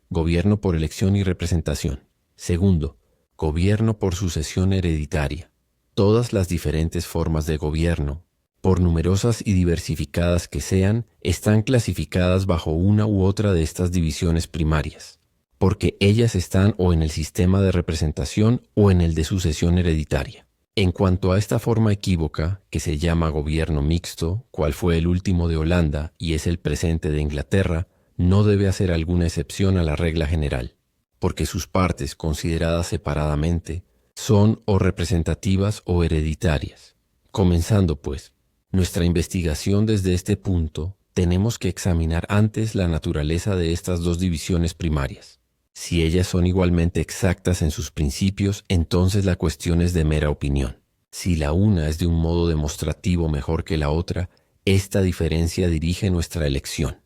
gobierno por elección y representación. Segundo, gobierno por sucesión hereditaria. Todas las diferentes formas de gobierno, por numerosas y diversificadas que sean, están clasificadas bajo una u otra de estas divisiones primarias, porque ellas están o en el sistema de representación o en el de sucesión hereditaria. En cuanto a esta forma equívoca, que se llama gobierno mixto, cual fue el último de Holanda y es el presente de Inglaterra, no debe hacer alguna excepción a la regla general, porque sus partes, consideradas separadamente, son o representativas o hereditarias. Comenzando, pues, nuestra investigación desde este punto, tenemos que examinar antes la naturaleza de estas dos divisiones primarias. Si ellas son igualmente exactas en sus principios, entonces la cuestión es de mera opinión. Si la una es de un modo demostrativo mejor que la otra, esta diferencia dirige nuestra elección.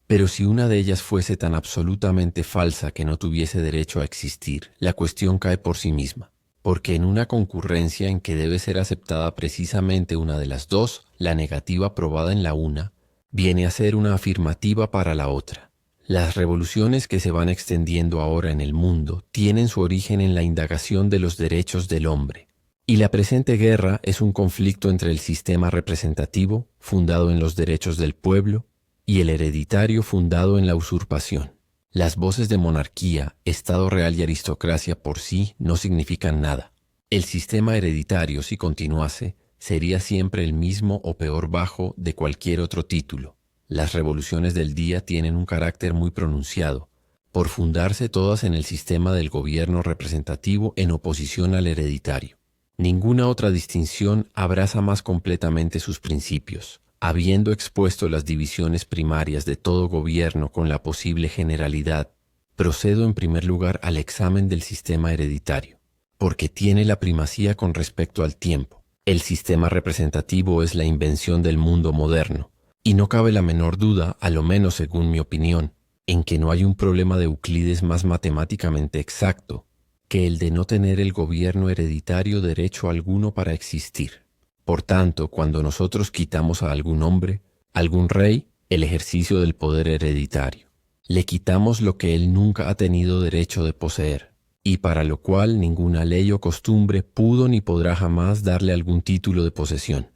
Pero si una de ellas fuese tan absolutamente falsa que no tuviese derecho a existir, la cuestión cae por sí misma. porque en una concurrencia en que debe ser aceptada precisamente una de las dos, la negativa probada en la una viene a ser una afirmativa para la otra. Las revoluciones que se van extendiendo ahora en el mundo tienen su origen en la indagación de los derechos del hombre, y la presente guerra es un conflicto entre el sistema representativo, fundado en los derechos del pueblo, y el hereditario, fundado en la usurpación. Las voces de monarquía, Estado real y aristocracia por sí no significan nada. El sistema hereditario, si continuase, sería siempre el mismo o peor bajo de cualquier otro título. Las revoluciones del día tienen un carácter muy pronunciado, por fundarse todas en el sistema del gobierno representativo en oposición al hereditario. Ninguna otra distinción abraza más completamente sus principios. Habiendo expuesto las divisiones primarias de todo gobierno con la posible generalidad, procedo en primer lugar al examen del sistema hereditario, porque tiene la primacía con respecto al tiempo. El sistema representativo es la invención del mundo moderno, y no cabe la menor duda, a lo menos según mi opinión, en que no hay un problema de Euclides más matemáticamente exacto que el de no tener el gobierno hereditario derecho alguno para existir. Por tanto, cuando nosotros quitamos a algún hombre, algún rey, el ejercicio del poder hereditario, le quitamos lo que él nunca ha tenido derecho de poseer, y para lo cual ninguna ley o costumbre pudo ni podrá jamás darle algún título de posesión.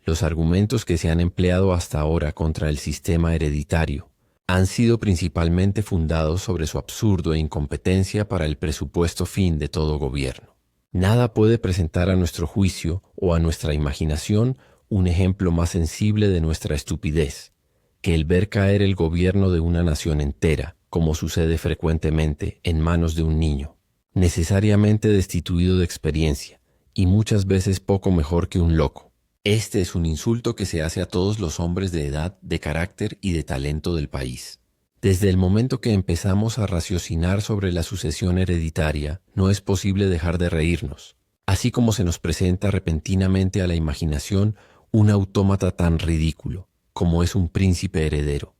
Los argumentos que se han empleado hasta ahora contra el sistema hereditario han sido principalmente fundados sobre su absurdo e incompetencia para el presupuesto fin de todo gobierno. Nada puede presentar a nuestro juicio o a nuestra imaginación un ejemplo más sensible de nuestra estupidez que el ver caer el gobierno de una nación entera, como sucede frecuentemente, en manos de un niño, necesariamente destituido de experiencia y muchas veces poco mejor que un loco. Este es un insulto que se hace a todos los hombres de edad, de carácter y de talento del país. Desde el momento que empezamos a raciocinar sobre la sucesión hereditaria, no es posible dejar de reírnos, así como se nos presenta repentinamente a la imaginación un autómata tan ridículo, como es un príncipe heredero.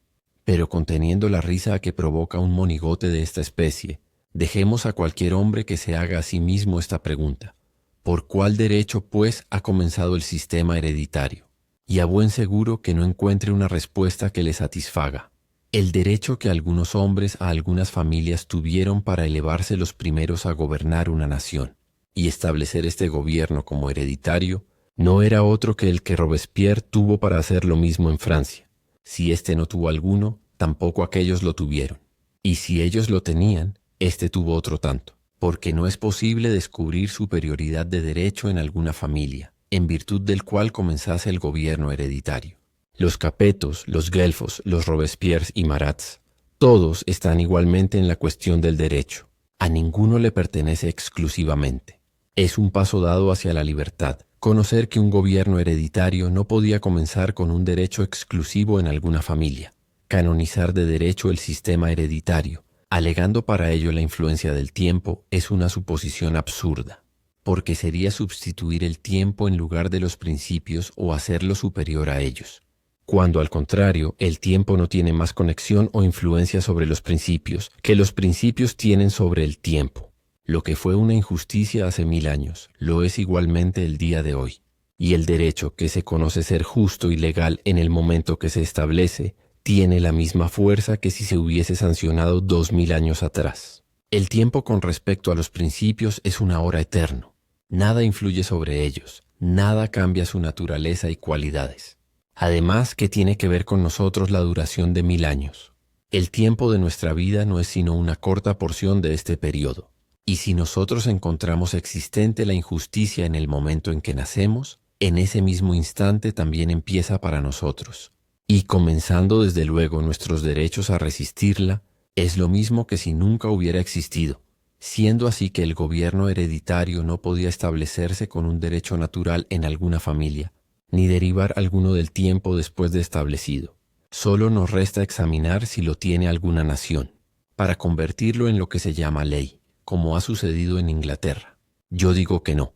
Pero conteniendo la risa que provoca un monigote de esta especie, dejemos a cualquier hombre que se haga a sí mismo esta pregunta: ¿por cuál derecho, pues, ha comenzado el sistema hereditario? Y a buen seguro que no encuentre una respuesta que le satisfaga. El derecho que algunos hombres a algunas familias tuvieron para elevarse los primeros a gobernar una nación y establecer este gobierno como hereditario, no era otro que el que Robespierre tuvo para hacer lo mismo en Francia. Si éste no tuvo alguno, tampoco aquellos lo tuvieron. Y si ellos lo tenían, éste tuvo otro tanto, porque no es posible descubrir superioridad de derecho en alguna familia, en virtud del cual comenzase el gobierno hereditario. Los Capetos, los Guelfos, los Robespierres y Marats, todos están igualmente en la cuestión del derecho. A ninguno le pertenece exclusivamente. Es un paso dado hacia la libertad, conocer que un gobierno hereditario no podía comenzar con un derecho exclusivo en alguna familia, canonizar de derecho el sistema hereditario, alegando para ello la influencia del tiempo, es una suposición absurda, porque sería sustituir el tiempo en lugar de los principios o hacerlo superior a ellos, cuando al contrario el tiempo no tiene más conexión o influencia sobre los principios que los principios tienen sobre el tiempo. Lo que fue una injusticia hace 1000 años, lo es igualmente el día de hoy, y el derecho que se conoce ser justo y legal en el momento que se establece, tiene la misma fuerza que si se hubiese sancionado 2000 años atrás. El tiempo con respecto a los principios es un ahora eterno. Nada influye sobre ellos, nada cambia su naturaleza y cualidades. Además, ¿qué tiene que ver con nosotros la duración de 1000 años? El tiempo de nuestra vida no es sino una corta porción de este periodo. Y si nosotros encontramos existente la injusticia en el momento en que nacemos, en ese mismo instante también empieza para nosotros. Y comenzando desde luego nuestros derechos a resistirla, es lo mismo que si nunca hubiera existido, siendo así que el gobierno hereditario no podía establecerse con un derecho natural en alguna familia, ni derivar alguno del tiempo después de establecido. Solo nos resta examinar si lo tiene alguna nación, para convertirlo en lo que se llama ley, como ha sucedido en Inglaterra. Yo digo que no,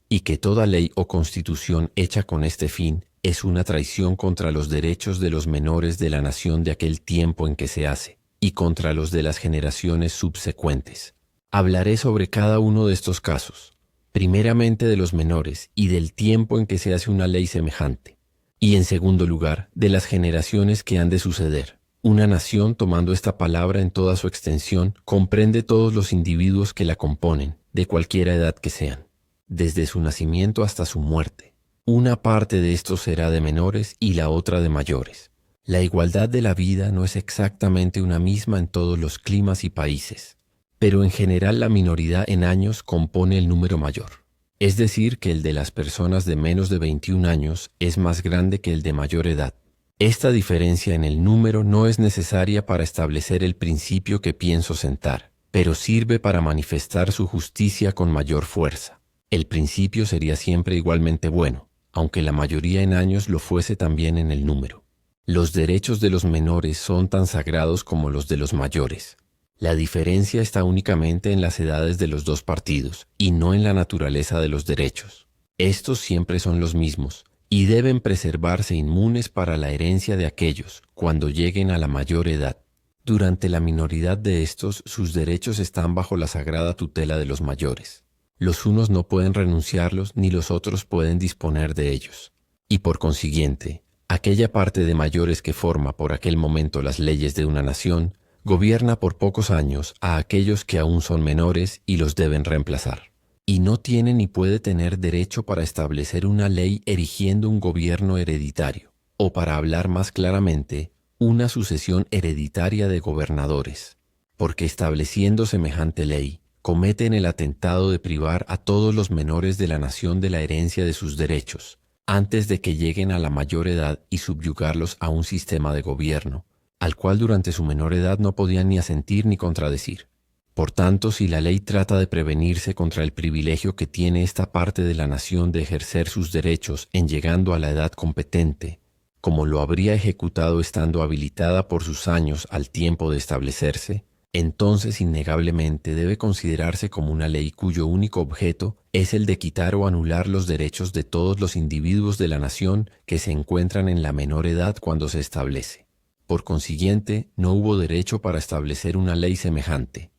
y que toda ley o constitución hecha con este fin es una traición contra los derechos de los menores de la nación de aquel tiempo en que se hace, y contra los de las generaciones subsecuentes. Hablaré sobre cada uno de estos casos, Primeramente de los menores y del tiempo en que se hace una ley semejante. Y en segundo lugar, de las generaciones que han de suceder. Una nación, tomando esta palabra en toda su extensión, comprende todos los individuos que la componen, de cualquiera edad que sean, desde su nacimiento hasta su muerte. Una parte de estos será de menores y la otra de mayores. La igualdad de la vida no es exactamente una misma en todos los climas y países, pero en general la minoridad en años compone el número mayor. Es decir, que el de las personas de menos de 21 años es más grande que el de mayor edad. Esta diferencia en el número no es necesaria para establecer el principio que pienso sentar, pero sirve para manifestar su justicia con mayor fuerza. El principio sería siempre igualmente bueno, aunque la mayoría en años lo fuese también en el número. Los derechos de los menores son tan sagrados como los de los mayores. La diferencia está únicamente en las edades de los dos partidos y no en la naturaleza de los derechos. Estos siempre son los mismos y deben preservarse inmunes para la herencia de aquellos cuando lleguen a la mayor edad. Durante la minoridad de estos, sus derechos están bajo la sagrada tutela de los mayores. Los unos no pueden renunciarlos ni los otros pueden disponer de ellos. Y por consiguiente, aquella parte de mayores que forma por aquel momento las leyes de una nación, gobierna por pocos años a aquellos que aún son menores y los deben reemplazar. Y no tiene ni puede tener derecho para establecer una ley erigiendo un gobierno hereditario, o para hablar más claramente, una sucesión hereditaria de gobernadores, porque estableciendo semejante ley, cometen el atentado de privar a todos los menores de la nación de la herencia de sus derechos, antes de que lleguen a la mayor edad y subyugarlos a un sistema de gobierno, al cual durante su menor edad no podían ni asentir ni contradecir. Por tanto, si la ley trata de prevenirse contra el privilegio que tiene esta parte de la nación de ejercer sus derechos en llegando a la edad competente, como lo habría ejecutado estando habilitada por sus años al tiempo de establecerse, entonces innegablemente debe considerarse como una ley cuyo único objeto es el de quitar o anular los derechos de todos los individuos de la nación que se encuentran en la menor edad cuando se establece. Por consiguiente, no hubo derecho para establecer una ley semejante.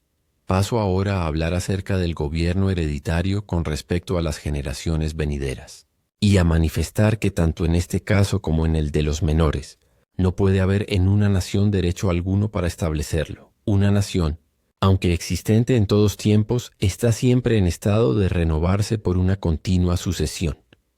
Paso ahora a hablar acerca del gobierno hereditario con respecto a las generaciones venideras, y a manifestar que tanto en este caso como en el de los menores, no puede haber en una nación derecho alguno para establecerlo. Una nación, aunque existente en todos tiempos, está siempre en estado de renovarse por una continua sucesión.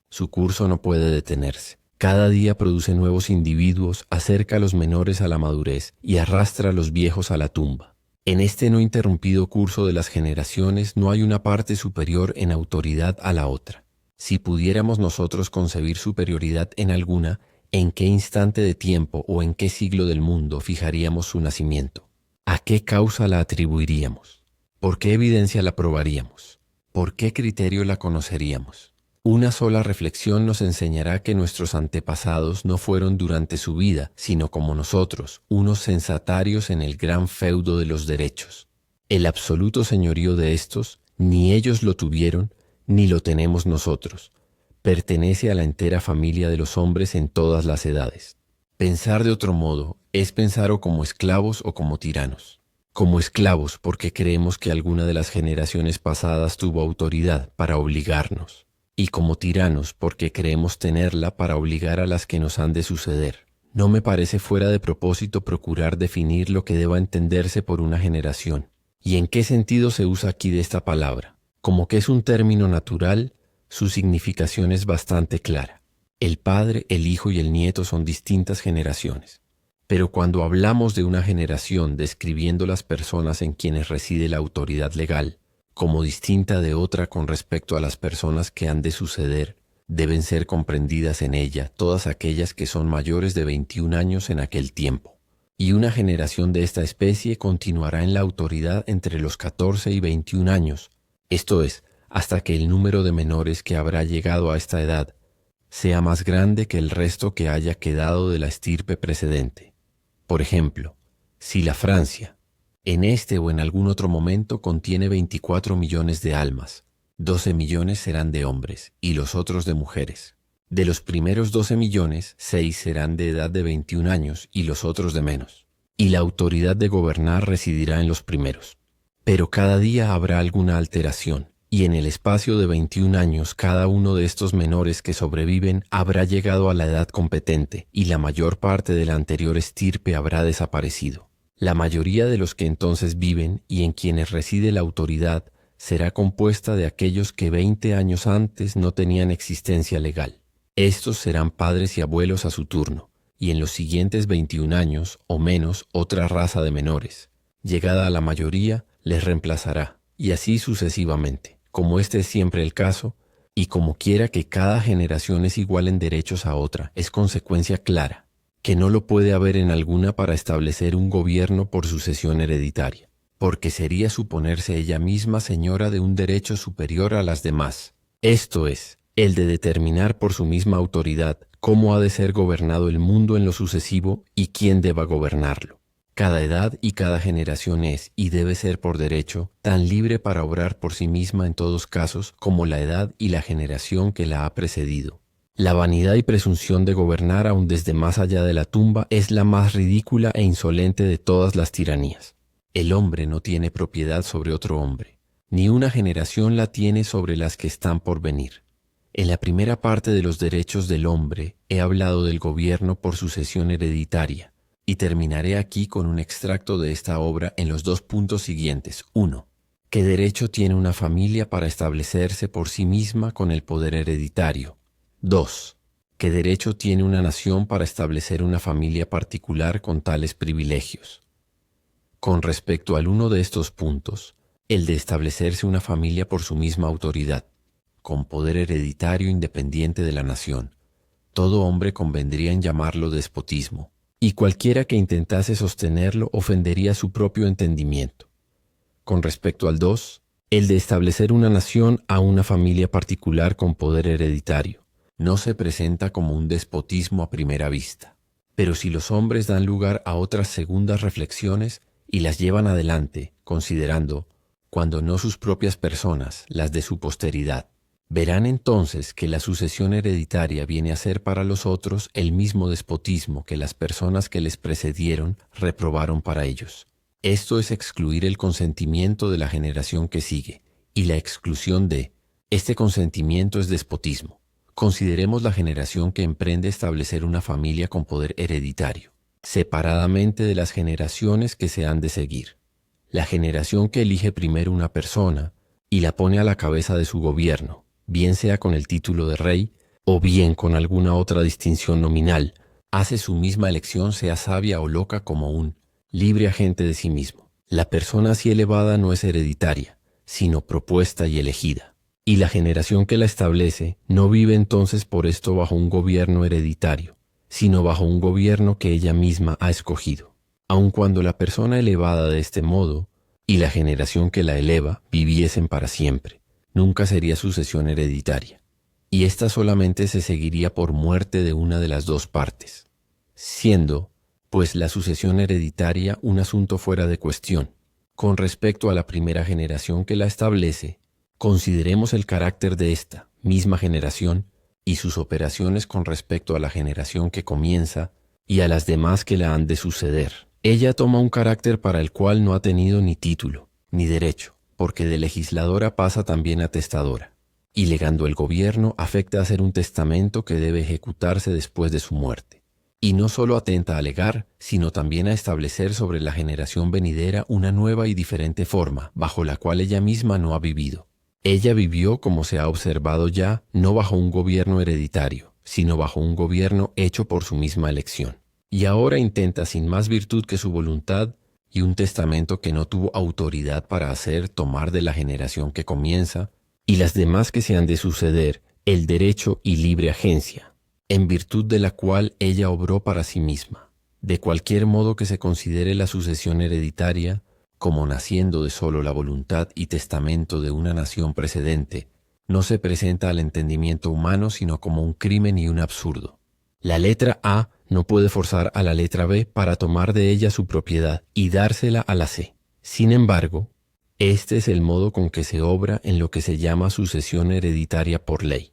Su curso no puede detenerse. Cada día produce nuevos individuos, acerca a los menores a la madurez y arrastra a los viejos a la tumba. En este no interrumpido curso de las generaciones no hay una parte superior en autoridad a la otra. Si pudiéramos nosotros concebir superioridad en alguna, ¿en qué instante de tiempo o en qué siglo del mundo fijaríamos su nacimiento? ¿A qué causa la atribuiríamos? ¿Por qué evidencia la probaríamos? ¿Por qué criterio la conoceríamos? Una sola reflexión nos enseñará que nuestros antepasados no fueron durante su vida, sino como nosotros, unos censatarios en el gran feudo de los derechos. El absoluto señorío de estos, ni ellos lo tuvieron, ni lo tenemos nosotros. Pertenece a la entera familia de los hombres en todas las edades. Pensar de otro modo es pensar o como esclavos o como tiranos. Como esclavos porque creemos que alguna de las generaciones pasadas tuvo autoridad para obligarnos. Y como tiranos porque creemos tenerla para obligar a las que nos han de suceder. No me parece fuera de propósito procurar definir lo que deba entenderse por una generación. ¿Y en qué sentido se usa aquí de esta palabra? Como que es un término natural, su significación es bastante clara. El padre, el hijo y el nieto son distintas generaciones. Pero cuando hablamos de una generación describiendo las personas en quienes reside la autoridad legal, como distinta de otra con respecto a las personas que han de suceder, deben ser comprendidas en ella todas aquellas que son mayores de 21 años en aquel tiempo. Y una generación de esta especie continuará en la autoridad entre los 14 y 21 años, esto es, hasta que el número de menores que habrá llegado a esta edad sea más grande que el resto que haya quedado de la estirpe precedente. Por ejemplo, si la Francia, en este o en algún otro momento contiene 24 millones de almas, 12 millones serán de hombres y los otros de mujeres. De los primeros 12 millones, 6 serán de edad de 21 años y los otros de menos. Y la autoridad de gobernar residirá en los primeros. Pero cada día habrá alguna alteración, y en el espacio de 21 años cada uno de estos menores que sobreviven habrá llegado a la edad competente y la mayor parte de la anterior estirpe habrá desaparecido. La mayoría de los que entonces viven y en quienes reside la autoridad será compuesta de aquellos que 20 años antes no tenían existencia legal. Estos serán padres y abuelos a su turno, y en los siguientes 21 años o menos otra raza de menores. Llegada a la mayoría, les reemplazará, y así sucesivamente. Como este es siempre el caso, y como quiera que cada generación es igual en derechos a otra, es consecuencia clara, que no lo puede haber en alguna para establecer un gobierno por sucesión hereditaria, porque sería suponerse ella misma señora de un derecho superior a las demás, esto es, el de determinar por su misma autoridad cómo ha de ser gobernado el mundo en lo sucesivo y quién deba gobernarlo. Cada edad y cada generación es, y debe ser por derecho, tan libre para obrar por sí misma en todos casos como la edad y la generación que la ha precedido. La vanidad y presunción de gobernar aún desde más allá de la tumba es la más ridícula e insolente de todas las tiranías. El hombre no tiene propiedad sobre otro hombre, ni una generación la tiene sobre las que están por venir. En la primera parte de los derechos del hombre he hablado del gobierno por sucesión hereditaria, y terminaré aquí con un extracto de esta obra en los 2 puntos siguientes. 1. ¿Qué derecho tiene una familia para establecerse por sí misma con el poder hereditario? 2. ¿Qué derecho tiene una nación para establecer una familia particular con tales privilegios? Con respecto al uno de estos puntos, el de establecerse una familia por su misma autoridad, con poder hereditario independiente de la nación, todo hombre convendría en llamarlo despotismo, y cualquiera que intentase sostenerlo ofendería su propio entendimiento. Con respecto al 2, el de establecer una nación a una familia particular con poder hereditario, no se presenta como un despotismo a primera vista. Pero si los hombres dan lugar a otras segundas reflexiones y las llevan adelante, considerando, cuando no sus propias personas, las de su posteridad, verán entonces que la sucesión hereditaria viene a ser para los otros el mismo despotismo que las personas que les precedieron reprobaron para ellos. Esto es excluir el consentimiento de la generación que sigue, y la exclusión de este consentimiento es despotismo. Consideremos la generación que emprende establecer una familia con poder hereditario, separadamente de las generaciones que se han de seguir. La generación que elige primero una persona y la pone a la cabeza de su gobierno, bien sea con el título de rey o bien con alguna otra distinción nominal, hace su misma elección sea sabia o loca como un libre agente de sí mismo. La persona así elevada no es hereditaria, sino propuesta y elegida. Y la generación que la establece no vive entonces por esto bajo un gobierno hereditario, sino bajo un gobierno que ella misma ha escogido. Aun cuando la persona elevada de este modo y la generación que la eleva viviesen para siempre, nunca sería sucesión hereditaria, y ésta solamente se seguiría por muerte de una de las 2 partes, siendo, pues, la sucesión hereditaria un asunto fuera de cuestión. Con respecto a la primera generación que la establece, consideremos el carácter de esta misma generación y sus operaciones con respecto a la generación que comienza y a las demás que la han de suceder. Ella toma un carácter para el cual no ha tenido ni título, ni derecho, porque de legisladora pasa también a testadora, y legando el gobierno afecta a hacer un testamento que debe ejecutarse después de su muerte. Y no solo atenta a legar, sino también a establecer sobre la generación venidera una nueva y diferente forma, bajo la cual ella misma no ha vivido. Ella vivió, como se ha observado ya, no bajo un gobierno hereditario, sino bajo un gobierno hecho por su misma elección. Y ahora intenta, sin más virtud que su voluntad, y un testamento que no tuvo autoridad para hacer, tomar de la generación que comienza, y las demás que se han de suceder, el derecho y libre agencia, en virtud de la cual ella obró para sí misma. De cualquier modo que se considere la sucesión hereditaria, como naciendo de solo la voluntad y testamento de una nación precedente, no se presenta al entendimiento humano sino como un crimen y un absurdo. La letra A no puede forzar a la letra B para tomar de ella su propiedad y dársela a la C. Sin embargo, este es el modo con que se obra en lo que se llama sucesión hereditaria por ley.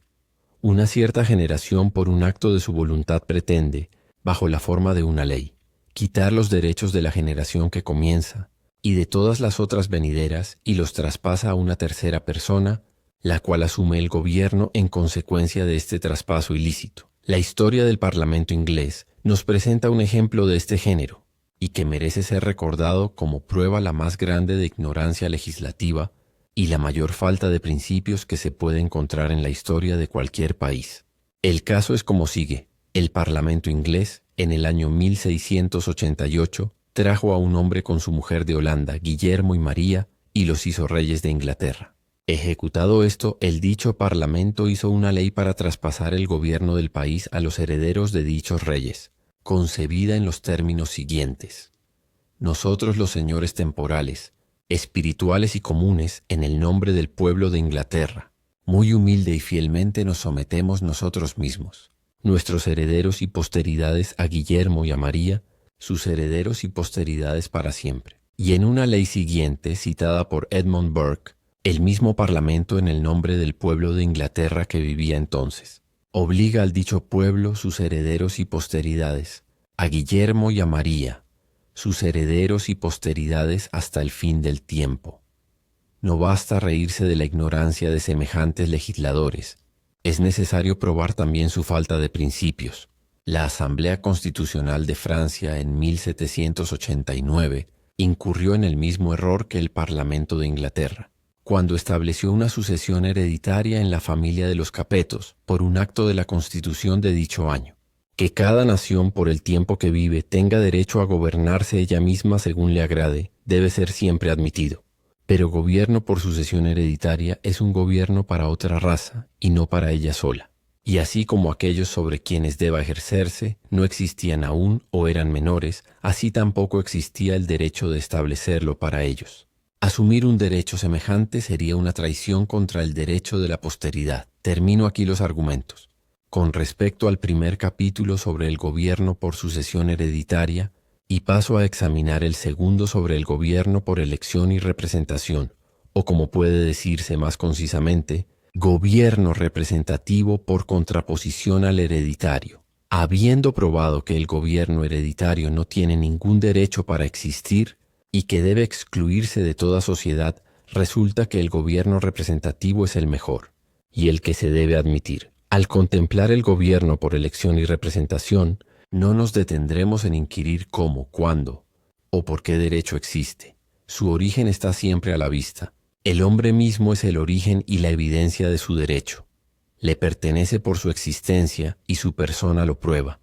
Una cierta generación por un acto de su voluntad pretende, bajo la forma de una ley, quitar los derechos de la generación que comienza y de todas las otras venideras y los traspasa a una tercera persona la cual asume el gobierno en consecuencia de este traspaso ilícito. La historia del Parlamento inglés nos presenta un ejemplo de este género, y que merece ser recordado como prueba la más grande de ignorancia legislativa y la mayor falta de principios que se puede encontrar en la historia de cualquier país. El caso es como sigue. El Parlamento inglés, en el año 1688, trajo a un hombre con su mujer de Holanda, Guillermo y María, y los hizo reyes de Inglaterra. Ejecutado esto, el dicho Parlamento hizo una ley para traspasar el gobierno del país a los herederos de dichos reyes, concebida en los términos siguientes: nosotros los señores temporales, espirituales y comunes, en el nombre del pueblo de Inglaterra, muy humilde y fielmente nos sometemos nosotros mismos, nuestros herederos y posteridades a Guillermo y a María, sus herederos y posteridades para siempre. Y en una ley siguiente, citada por Edmund Burke, el mismo Parlamento, en el nombre del pueblo de Inglaterra que vivía entonces, obliga al dicho pueblo, sus herederos y posteridades, a Guillermo y a María, sus herederos y posteridades hasta el fin del tiempo. No basta reírse de la ignorancia de semejantes legisladores, es necesario probar también su falta de principios. La Asamblea Constitucional de Francia en 1789 incurrió en el mismo error que el Parlamento de Inglaterra, cuando estableció una sucesión hereditaria en la familia de los Capetos por un acto de la Constitución de dicho año. Que cada nación por el tiempo que vive tenga derecho a gobernarse ella misma según le agrade, debe ser siempre admitido. Pero gobierno por sucesión hereditaria es un gobierno para otra raza y no para ella sola. Y así como aquellos sobre quienes deba ejercerse no existían aún o eran menores, así tampoco existía el derecho de establecerlo para ellos. Asumir un derecho semejante sería una traición contra el derecho de la posteridad. Termino aquí los argumentos. Con respecto al primer capítulo sobre el gobierno por sucesión hereditaria, y paso a examinar el segundo sobre el gobierno por elección y representación, o como puede decirse más concisamente, gobierno representativo por contraposición al hereditario. Habiendo probado que el gobierno hereditario no tiene ningún derecho para existir y que debe excluirse de toda sociedad, resulta que el gobierno representativo es el mejor y el que se debe admitir. Al contemplar el gobierno por elección y representación, no nos detendremos en inquirir cómo, cuándo o por qué derecho existe. Su origen está siempre a la vista. El hombre mismo es el origen y la evidencia de su derecho. Le pertenece por su existencia y su persona lo prueba.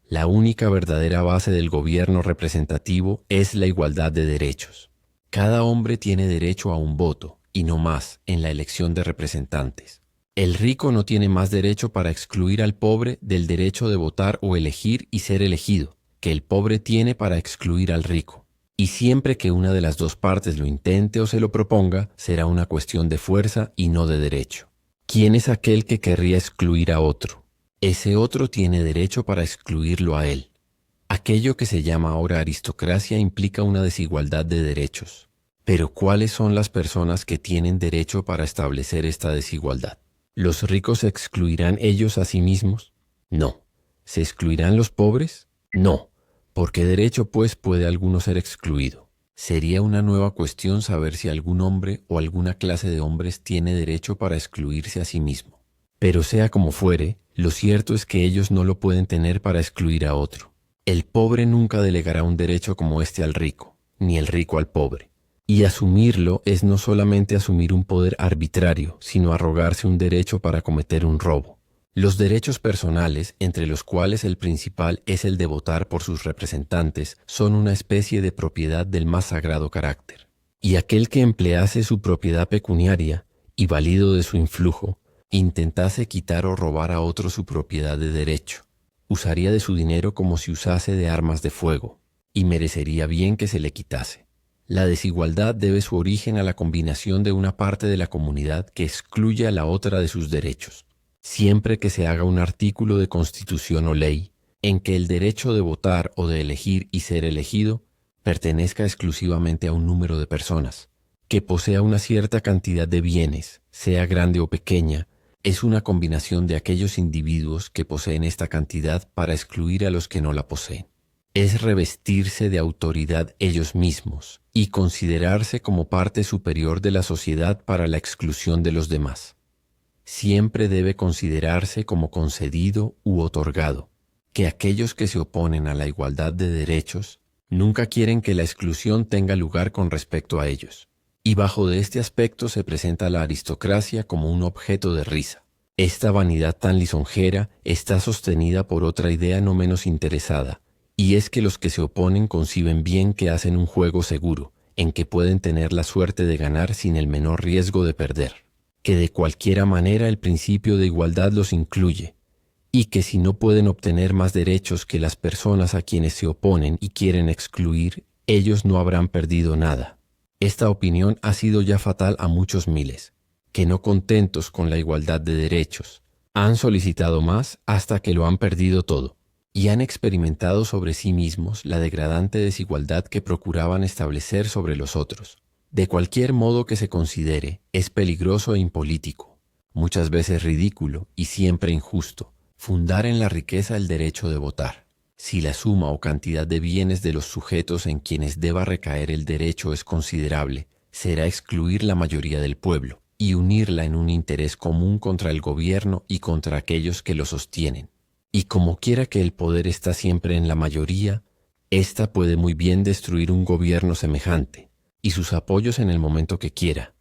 La única verdadera base del gobierno representativo es la igualdad de derechos. Cada hombre tiene derecho a un voto, y no más, en la elección de representantes. El rico no tiene más derecho para excluir al pobre del derecho de votar o elegir y ser elegido, que el pobre tiene para excluir al rico. Y siempre que una de las dos partes lo intente o se lo proponga, será una cuestión de fuerza y no de derecho. ¿Quién es aquel que querría excluir a otro? Ese otro tiene derecho para excluirlo a él. Aquello que se llama ahora aristocracia implica una desigualdad de derechos. Pero ¿cuáles son las personas que tienen derecho para establecer esta desigualdad? ¿Los ricos se excluirán ellos a sí mismos? No. ¿Se excluirán los pobres? No. ¿Por qué derecho, pues, puede alguno ser excluido? Sería una nueva cuestión saber si algún hombre o alguna clase de hombres tiene derecho para excluirse a sí mismo. Pero sea como fuere, lo cierto es que ellos no lo pueden tener para excluir a otro. El pobre nunca delegará un derecho como este al rico, ni el rico al pobre. Y asumirlo es no solamente asumir un poder arbitrario, sino arrogarse un derecho para cometer un robo. Los derechos personales, entre los cuales el principal es el de votar por sus representantes, son una especie de propiedad del más sagrado carácter. Y aquel que emplease su propiedad pecuniaria, y valido de su influjo, intentase quitar o robar a otro su propiedad de derecho, usaría de su dinero como si usase de armas de fuego, y merecería bien que se le quitase. La desigualdad debe su origen a la combinación de una parte de la comunidad que excluye a la otra de sus derechos. Siempre que se haga un artículo de constitución o ley en que el derecho de votar o de elegir y ser elegido pertenezca exclusivamente a un número de personas, que posea una cierta cantidad de bienes, sea grande o pequeña, es una combinación de aquellos individuos que poseen esta cantidad para excluir a los que no la poseen. Es revestirse de autoridad ellos mismos y considerarse como parte superior de la sociedad para la exclusión de los demás. siempre debe considerarse como concedido u otorgado, que aquellos que se oponen a la igualdad de derechos nunca quieren que la exclusión tenga lugar con respecto a ellos. Y bajo de este aspecto se presenta la aristocracia como un objeto de risa. Esta vanidad tan lisonjera está sostenida por otra idea no menos interesada, y es que los que se oponen conciben bien que hacen un juego seguro, en que pueden tener la suerte de ganar sin el menor riesgo de perder, que de cualquiera manera el principio de igualdad los incluye, y que si no pueden obtener más derechos que las personas a quienes se oponen y quieren excluir, ellos no habrán perdido nada. Esta opinión ha sido ya fatal a muchos miles, que no contentos con la igualdad de derechos, han solicitado más hasta que lo han perdido todo, y han experimentado sobre sí mismos la degradante desigualdad que procuraban establecer sobre los otros. De cualquier modo que se considere, es peligroso e impolítico, muchas veces ridículo y siempre injusto, fundar en la riqueza el derecho de votar. Si la suma o cantidad de bienes de los sujetos en quienes deba recaer el derecho es considerable, será excluir la mayoría del pueblo y unirla en un interés común contra el gobierno y contra aquellos que lo sostienen. Y como quiera que el poder está siempre en la mayoría, ésta puede muy bien destruir un gobierno semejante, y sus apoyos en el momento que quiera.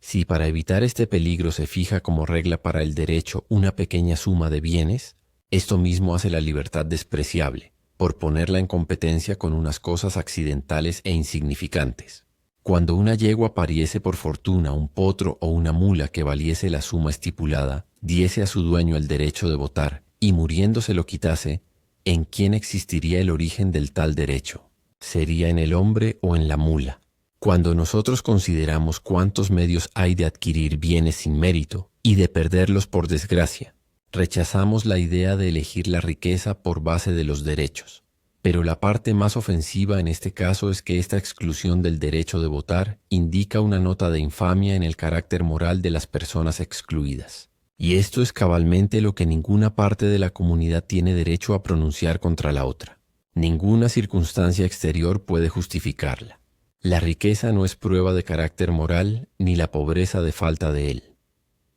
Si para evitar este peligro se fija como regla para el derecho una pequeña suma de bienes, esto mismo hace la libertad despreciable, por ponerla en competencia con unas cosas accidentales e insignificantes. Cuando una yegua pariese por fortuna un potro o una mula que valiese la suma estipulada, diese a su dueño el derecho de votar, y muriendo se lo quitase, ¿en quién existiría el origen del tal derecho? ¿Sería en el hombre o en la mula? Cuando nosotros consideramos cuántos medios hay de adquirir bienes sin mérito y de perderlos por desgracia, rechazamos la idea de elegir la riqueza por base de los derechos. Pero la parte más ofensiva en este caso es que esta exclusión del derecho de votar indica una nota de infamia en el carácter moral de las personas excluidas. Y esto es cabalmente lo que ninguna parte de la comunidad tiene derecho a pronunciar contra la otra. Ninguna circunstancia exterior puede justificarla. La riqueza no es prueba de carácter moral, ni la pobreza de falta de él.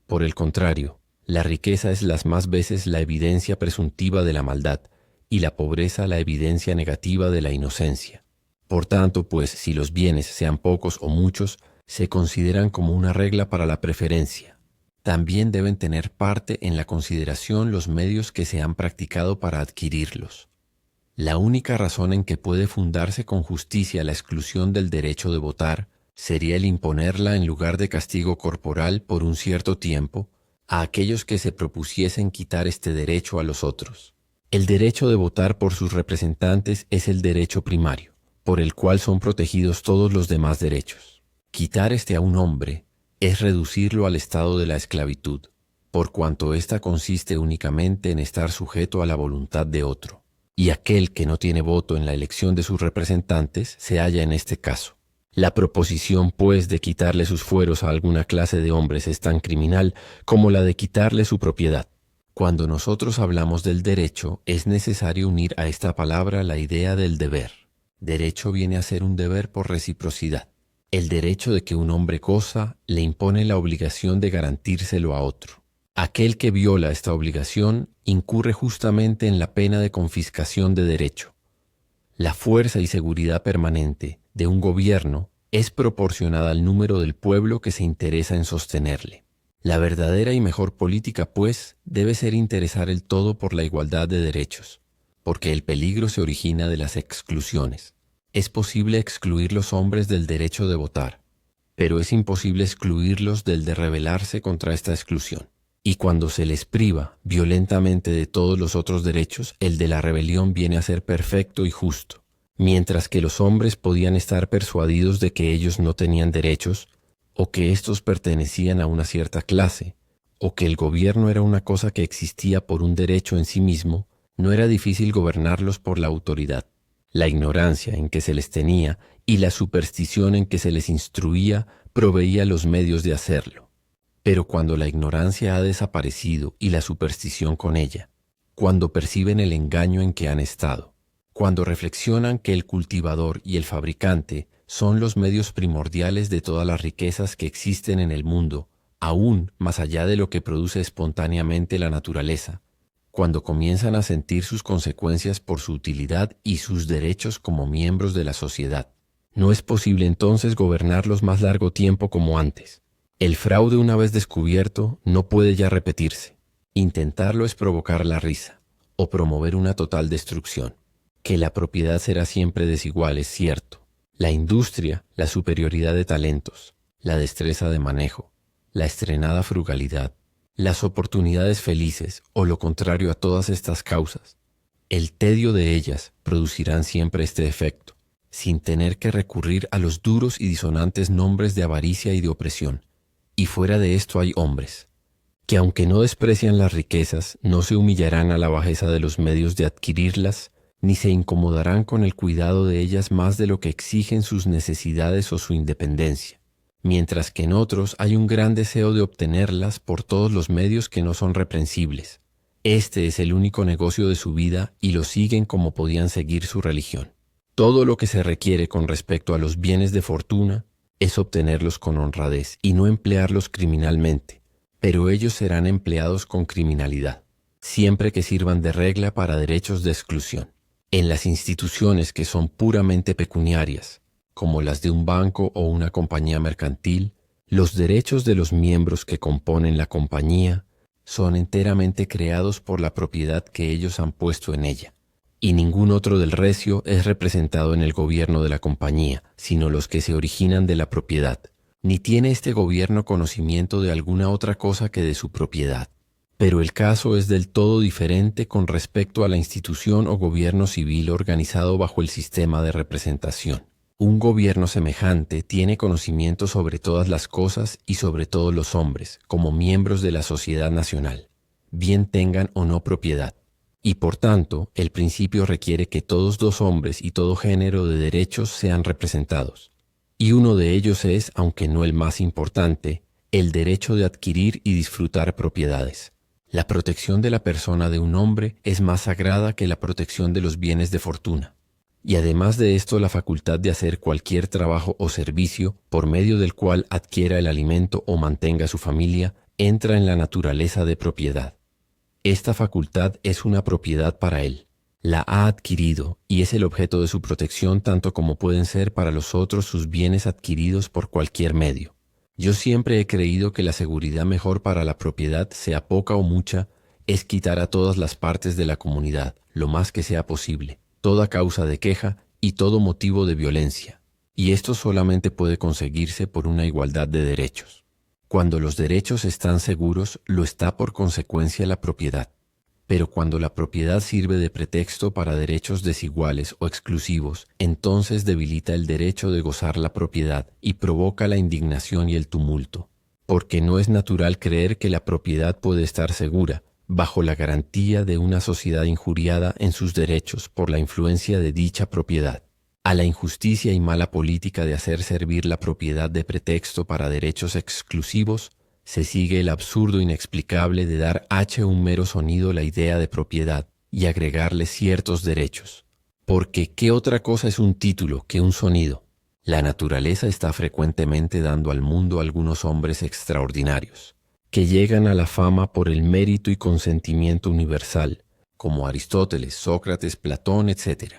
Por el contrario, la riqueza es las más veces la evidencia presuntiva de la maldad, y la pobreza la evidencia negativa de la inocencia. Por tanto, pues, si los bienes, sean pocos o muchos, se consideran como una regla para la preferencia, también deben tener parte en la consideración los medios que se han practicado para adquirirlos. La única razón en que puede fundarse con justicia la exclusión del derecho de votar sería el imponerla en lugar de castigo corporal por un cierto tiempo a aquellos que se propusiesen quitar este derecho a los otros. El derecho de votar por sus representantes es el derecho primario, por el cual son protegidos todos los demás derechos. Quitar este a un hombre es reducirlo al estado de la esclavitud, por cuanto ésta consiste únicamente en estar sujeto a la voluntad de otro, y aquel que no tiene voto en la elección de sus representantes se halla en este caso. La proposición, pues, de quitarle sus fueros a alguna clase de hombres es tan criminal como la de quitarle su propiedad. Cuando nosotros hablamos del derecho, es necesario unir a esta palabra la idea del deber. Derecho viene a ser un deber por reciprocidad. El derecho de que un hombre goza le impone la obligación de garantírselo a otro. Aquel que viola esta obligación incurre justamente en la pena de confiscación de derecho. La fuerza y seguridad permanente de un gobierno es proporcionada al número del pueblo que se interesa en sostenerle. La verdadera y mejor política, pues, debe ser interesar el todo por la igualdad de derechos, porque el peligro se origina de las exclusiones. Es posible excluir los hombres del derecho de votar, pero es imposible excluirlos del de rebelarse contra esta exclusión. Y cuando se les priva violentamente de todos los otros derechos, el de la rebelión viene a ser perfecto y justo. Mientras que los hombres podían estar persuadidos de que ellos no tenían derechos, o que éstos pertenecían a una cierta clase, o que el gobierno era una cosa que existía por un derecho en sí mismo, no era difícil gobernarlos por la autoridad. La ignorancia en que se les tenía y la superstición en que se les instruía proveía los medios de hacerlo. Pero cuando la ignorancia ha desaparecido y la superstición con ella, cuando perciben el engaño en que han estado, cuando reflexionan que el cultivador y el fabricante son los medios primordiales de todas las riquezas que existen en el mundo, aún más allá de lo que produce espontáneamente la naturaleza, cuando comienzan a sentir sus consecuencias por su utilidad y sus derechos como miembros de la sociedad. No es posible entonces gobernarlos más largo tiempo como antes. El fraude, una vez descubierto, no puede ya repetirse. Intentarlo es provocar la risa o promover una total destrucción. Que la propiedad será siempre desigual es cierto. La industria, la superioridad de talentos, la destreza de manejo, la estrenada frugalidad, las oportunidades felices o lo contrario a todas estas causas, el tedio de ellas producirán siempre este efecto, sin tener que recurrir a los duros y disonantes nombres de avaricia y de opresión. Y fuera de esto hay hombres, que aunque no desprecian las riquezas, no se humillarán a la bajeza de los medios de adquirirlas, ni se incomodarán con el cuidado de ellas más de lo que exigen sus necesidades o su independencia, mientras que en otros hay un gran deseo de obtenerlas por todos los medios que no son reprensibles. Este es el único negocio de su vida y lo siguen como podían seguir su religión. Todo lo que se requiere con respecto a los bienes de fortuna es obtenerlos con honradez y no emplearlos criminalmente, pero ellos serán empleados con criminalidad, siempre que sirvan de regla para derechos de exclusión. En las instituciones que son puramente pecuniarias, como las de un banco o una compañía mercantil, los derechos de los miembros que componen la compañía son enteramente creados por la propiedad que ellos han puesto en ella, y ningún otro del recio es representado en el gobierno de la compañía, sino los que se originan de la propiedad, ni tiene este gobierno conocimiento de alguna otra cosa que de su propiedad. Pero el caso es del todo diferente con respecto a la institución o gobierno civil organizado bajo el sistema de representación. Un gobierno semejante tiene conocimiento sobre todas las cosas y sobre todos los hombres, como miembros de la sociedad nacional, bien tengan o no propiedad. Y por tanto, el principio requiere que todos los hombres y todo género de derechos sean representados. Y uno de ellos es, aunque no el más importante, el derecho de adquirir y disfrutar propiedades. La protección de la persona de un hombre es más sagrada que la protección de los bienes de fortuna. Y además de esto, la facultad de hacer cualquier trabajo o servicio por medio del cual adquiera el alimento o mantenga su familia entra en la naturaleza de propiedad. Esta facultad es una propiedad para él. La ha adquirido y es el objeto de su protección tanto como pueden ser para los otros sus bienes adquiridos por cualquier medio. Yo siempre he creído que la seguridad mejor para la propiedad, sea poca o mucha, es quitar a todas las partes de la comunidad, lo más que sea posible, toda causa de queja y todo motivo de violencia. Y esto solamente puede conseguirse por una igualdad de derechos. Cuando los derechos están seguros, lo está por consecuencia la propiedad. Pero cuando la propiedad sirve de pretexto para derechos desiguales o exclusivos, entonces debilita el derecho de gozar la propiedad y provoca la indignación y el tumulto, porque no es natural creer que la propiedad puede estar segura, bajo la garantía de una sociedad injuriada en sus derechos por la influencia de dicha propiedad. A la injusticia y mala política de hacer servir la propiedad de pretexto para derechos exclusivos, se sigue el absurdo inexplicable de dar a un mero sonido la idea de propiedad y agregarle ciertos derechos. Porque ¿qué otra cosa es un título que un sonido? La naturaleza está frecuentemente dando al mundo algunos hombres extraordinarios, que llegan a la fama por el mérito y consentimiento universal, como Aristóteles, Sócrates, Platón, etc.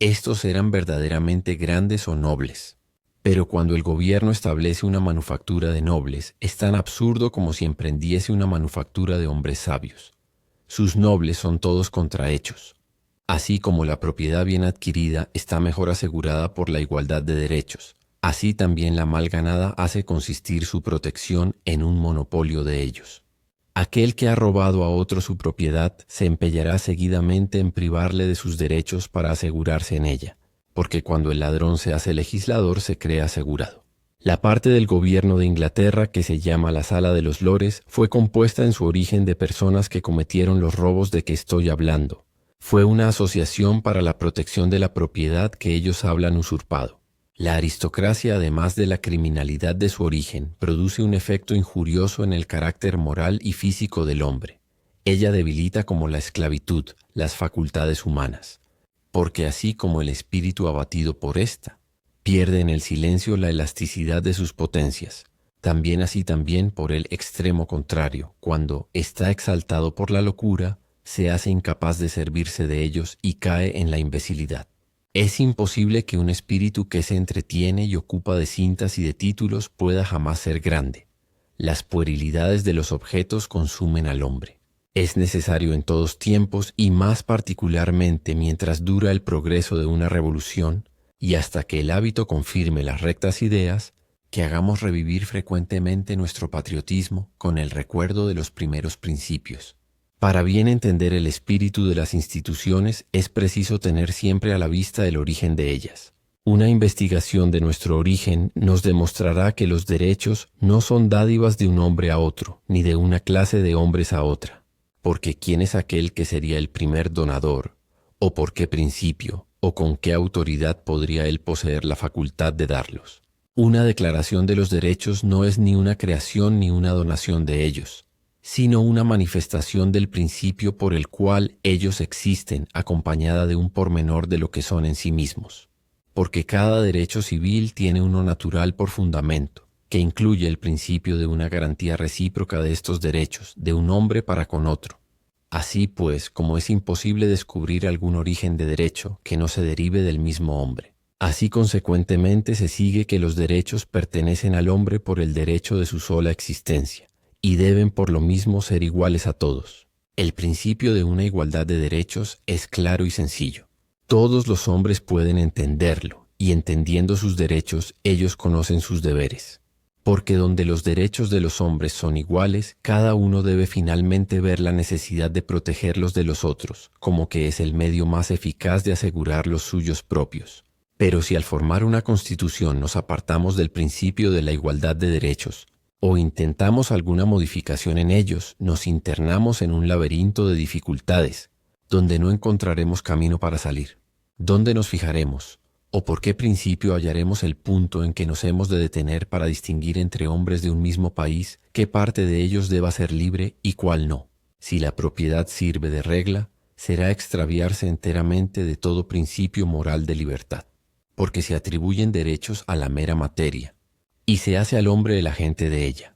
Estos eran verdaderamente grandes o nobles. Pero cuando el gobierno establece una manufactura de nobles, es tan absurdo como si emprendiese una manufactura de hombres sabios. Sus nobles son todos contrahechos. Así como la propiedad bien adquirida está mejor asegurada por la igualdad de derechos, así también la mal ganada hace consistir su protección en un monopolio de ellos. Aquel que ha robado a otro su propiedad se empeñará seguidamente en privarle de sus derechos para asegurarse en ella, porque cuando el ladrón se hace legislador se cree asegurado. La parte del gobierno de Inglaterra que se llama la Sala de los Lores fue compuesta en su origen de personas que cometieron los robos de que estoy hablando. Fue una asociación para la protección de la propiedad que ellos hablan usurpado. La aristocracia, además de la criminalidad de su origen, produce un efecto injurioso en el carácter moral y físico del hombre. Ella debilita como la esclavitud las facultades humanas, porque así como el espíritu abatido por ésta, pierde en el silencio la elasticidad de sus potencias, También por el extremo contrario, cuando está exaltado por la locura, se hace incapaz de servirse de ellos y cae en la imbecilidad. Es imposible que un espíritu que se entretiene y ocupa de cintas y de títulos pueda jamás ser grande. Las puerilidades de los objetos consumen al hombre. Es necesario en todos tiempos y más particularmente mientras dura el progreso de una revolución y hasta que el hábito confirme las rectas ideas, que hagamos revivir frecuentemente nuestro patriotismo con el recuerdo de los primeros principios. Para bien entender el espíritu de las instituciones es preciso tener siempre a la vista el origen de ellas. Una investigación de nuestro origen nos demostrará que los derechos no son dádivas de un hombre a otro, ni de una clase de hombres a otra, porque ¿quién es aquel que sería el primer donador? ¿O por qué principio? ¿O con qué autoridad podría él poseer la facultad de darlos? Una declaración de los derechos no es ni una creación ni una donación de ellos, sino una manifestación del principio por el cual ellos existen, acompañada de un pormenor de lo que son en sí mismos. Porque cada derecho civil tiene uno natural por fundamento, que incluye el principio de una garantía recíproca de estos derechos, de un hombre para con otro. Así pues, como es imposible descubrir algún origen de derecho que no se derive del mismo hombre, así consecuentemente se sigue que los derechos pertenecen al hombre por el derecho de su sola existencia, y deben por lo mismo ser iguales a todos. El principio de una igualdad de derechos es claro y sencillo. Todos los hombres pueden entenderlo, y entendiendo sus derechos, ellos conocen sus deberes. Porque donde los derechos de los hombres son iguales, cada uno debe finalmente ver la necesidad de protegerlos de los otros, como que es el medio más eficaz de asegurar los suyos propios. Pero si al formar una constitución nos apartamos del principio de la igualdad de derechos, o intentamos alguna modificación en ellos, nos internamos en un laberinto de dificultades, donde no encontraremos camino para salir. ¿Dónde nos fijaremos? ¿O por qué principio hallaremos el punto en que nos hemos de detener para distinguir entre hombres de un mismo país qué parte de ellos deba ser libre y cuál no? Si la propiedad sirve de regla, será extraviarse enteramente de todo principio moral de libertad, porque se atribuyen derechos a la mera materia, y se hace al hombre el agente de ella.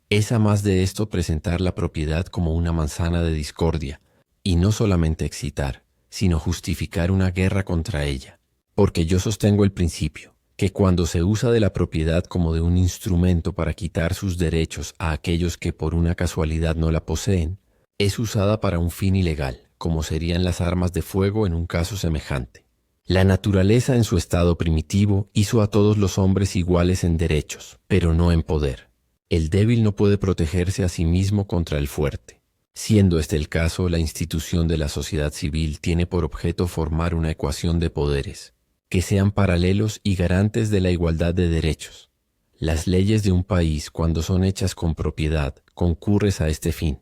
Es a más de esto presentar la propiedad como una manzana de discordia, y no solamente excitar, sino justificar una guerra contra ella. Porque yo sostengo el principio, que cuando se usa de la propiedad como de un instrumento para quitar sus derechos a aquellos que por una casualidad no la poseen, es usada para un fin ilegal, como serían las armas de fuego en un caso semejante. La naturaleza en su estado primitivo hizo a todos los hombres iguales en derechos, pero no en poder. El débil no puede protegerse a sí mismo contra el fuerte. Siendo este el caso, la institución de la sociedad civil tiene por objeto formar una ecuación de poderes, que sean paralelos y garantes de la igualdad de derechos. Las leyes de un país, cuando son hechas con propiedad, concurren a este fin.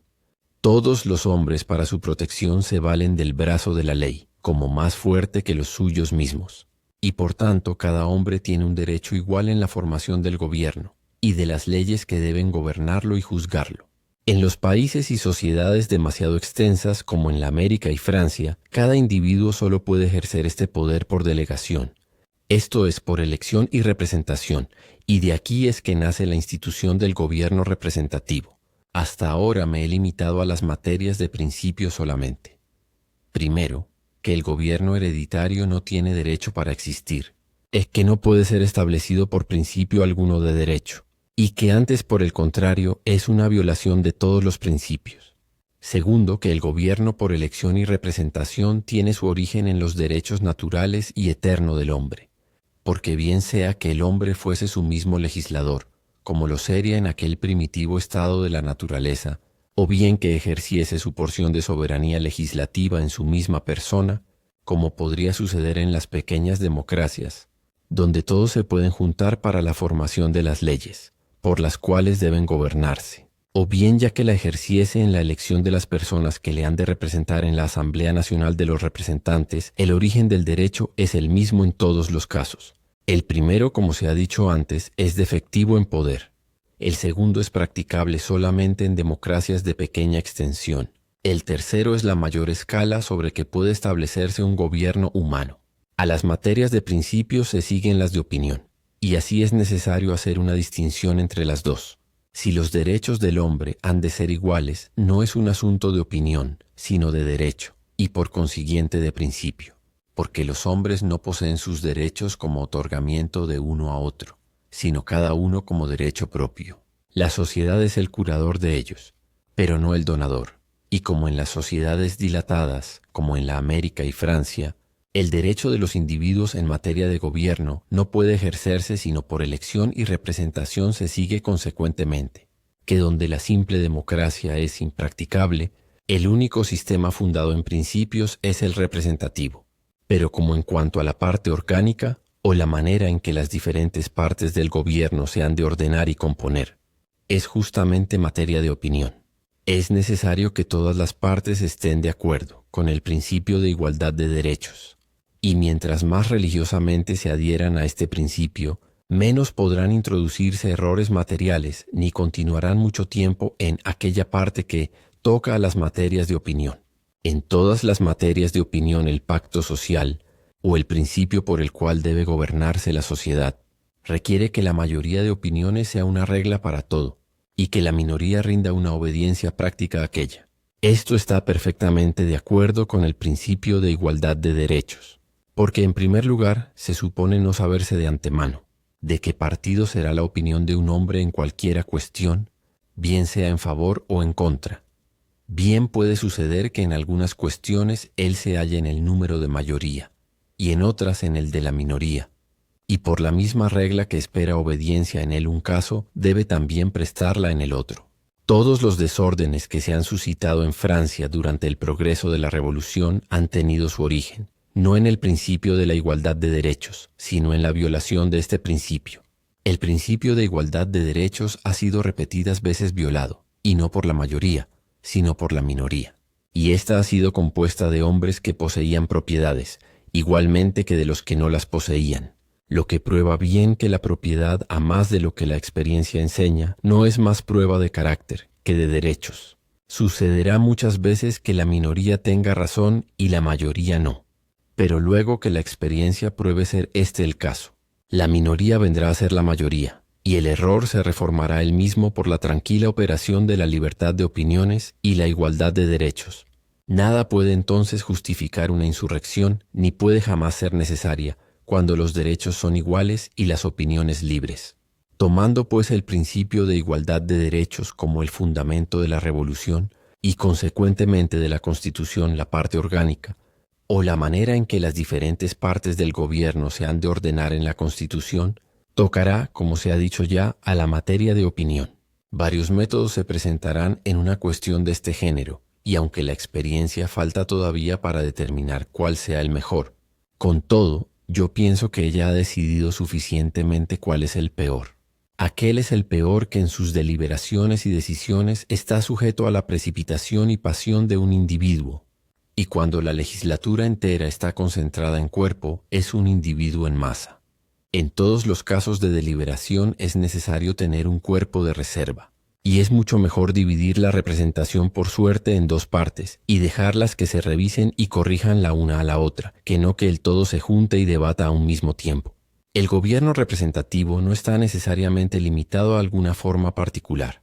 Todos los hombres para su protección se valen del brazo de la ley, como más fuerte que los suyos mismos, y por tanto cada hombre tiene un derecho igual en la formación del gobierno y de las leyes que deben gobernarlo y juzgarlo. En los países y sociedades demasiado extensas como en la América y Francia, cada individuo solo puede ejercer este poder por delegación, esto es por elección y representación, y de aquí es que nace la institución del gobierno representativo. Hasta ahora me he limitado a las materias de principio solamente. Primero, que el gobierno hereditario no tiene derecho para existir, es que no puede ser establecido por principio alguno de derecho, y que antes, por el contrario, es una violación de todos los principios. Segundo, que el gobierno por elección y representación tiene su origen en los derechos naturales y eterno del hombre, porque bien sea que el hombre fuese su mismo legislador, como lo sería en aquel primitivo estado de la naturaleza, o bien que ejerciese su porción de soberanía legislativa en su misma persona, como podría suceder en las pequeñas democracias, donde todos se pueden juntar para la formación de las leyes, por las cuales deben gobernarse, o bien ya que la ejerciese en la elección de las personas que le han de representar en la Asamblea Nacional de los Representantes, el origen del derecho es el mismo en todos los casos. El primero, como se ha dicho antes, es defectivo en poder. El segundo es practicable solamente en democracias de pequeña extensión. El tercero es la mayor escala sobre que puede establecerse un gobierno humano. A las materias de principio se siguen las de opinión. y así es necesario hacer una distinción entre las dos. Si los derechos del hombre han de ser iguales, no es un asunto de opinión, sino de derecho, y por consiguiente de principio, porque los hombres no poseen sus derechos como otorgamiento de uno a otro, sino cada uno como derecho propio. La sociedad es el curador de ellos, pero no el donador, y como en las sociedades dilatadas, como en la América y Francia, el derecho de los individuos en materia de gobierno no puede ejercerse sino por elección y representación se sigue consecuentemente, que donde la simple democracia es impracticable, el único sistema fundado en principios es el representativo. Pero como en cuanto a la parte orgánica, o la manera en que las diferentes partes del gobierno se han de ordenar y componer, es justamente materia de opinión. Es necesario que todas las partes estén de acuerdo con el principio de igualdad de derechos. Y mientras más religiosamente se adhieran a este principio, menos podrán introducirse errores materiales ni continuarán mucho tiempo en aquella parte que toca a las materias de opinión. En todas las materias de opinión el pacto social, o el principio por el cual debe gobernarse la sociedad, requiere que la mayoría de opiniones sea una regla para todo, y que la minoría rinda una obediencia práctica a aquella. Esto está perfectamente de acuerdo con el principio de igualdad de derechos. Porque en primer lugar se supone no saberse de antemano de qué partido será la opinión de un hombre en cualquiera cuestión, bien sea en favor o en contra. Bien puede suceder que en algunas cuestiones él se halle en el número de mayoría y en otras en el de la minoría, y por la misma regla que espera obediencia en él un caso, debe también prestarla en el otro. Todos los desórdenes que se han suscitado en Francia durante el progreso de la Revolución han tenido su origen no en el principio de la igualdad de derechos, sino en la violación de este principio. El principio de igualdad de derechos ha sido repetidas veces violado, y no por la mayoría, sino por la minoría. Y ésta ha sido compuesta de hombres que poseían propiedades, igualmente que de los que no las poseían, lo que prueba bien que la propiedad, a más de lo que la experiencia enseña, no es más prueba de carácter que de derechos. Sucederá muchas veces que la minoría tenga razón y la mayoría no. Pero luego que la experiencia pruebe ser este el caso, la minoría vendrá a ser la mayoría, y el error se reformará él mismo por la tranquila operación de la libertad de opiniones y la igualdad de derechos. Nada puede entonces justificar una insurrección, ni puede jamás ser necesaria, cuando los derechos son iguales y las opiniones libres. Tomando pues el principio de igualdad de derechos como el fundamento de la revolución, y consecuentemente de la Constitución la parte orgánica, o la manera en que las diferentes partes del gobierno se han de ordenar en la Constitución, tocará, como se ha dicho ya, a la materia de opinión. Varios métodos se presentarán en una cuestión de este género, y aunque la experiencia falta todavía para determinar cuál sea el mejor, con todo, yo pienso que ella ha decidido suficientemente cuál es el peor. Aquel es el peor que en sus deliberaciones y decisiones está sujeto a la precipitación y pasión de un individuo, y cuando la legislatura entera está concentrada en cuerpo, es un individuo en masa. En todos los casos de deliberación es necesario tener un cuerpo de reserva, y es mucho mejor dividir la representación por suerte en dos partes y dejarlas que se revisen y corrijan la una a la otra, que no que el todo se junte y debata a un mismo tiempo. El gobierno representativo no está necesariamente limitado a alguna forma particular.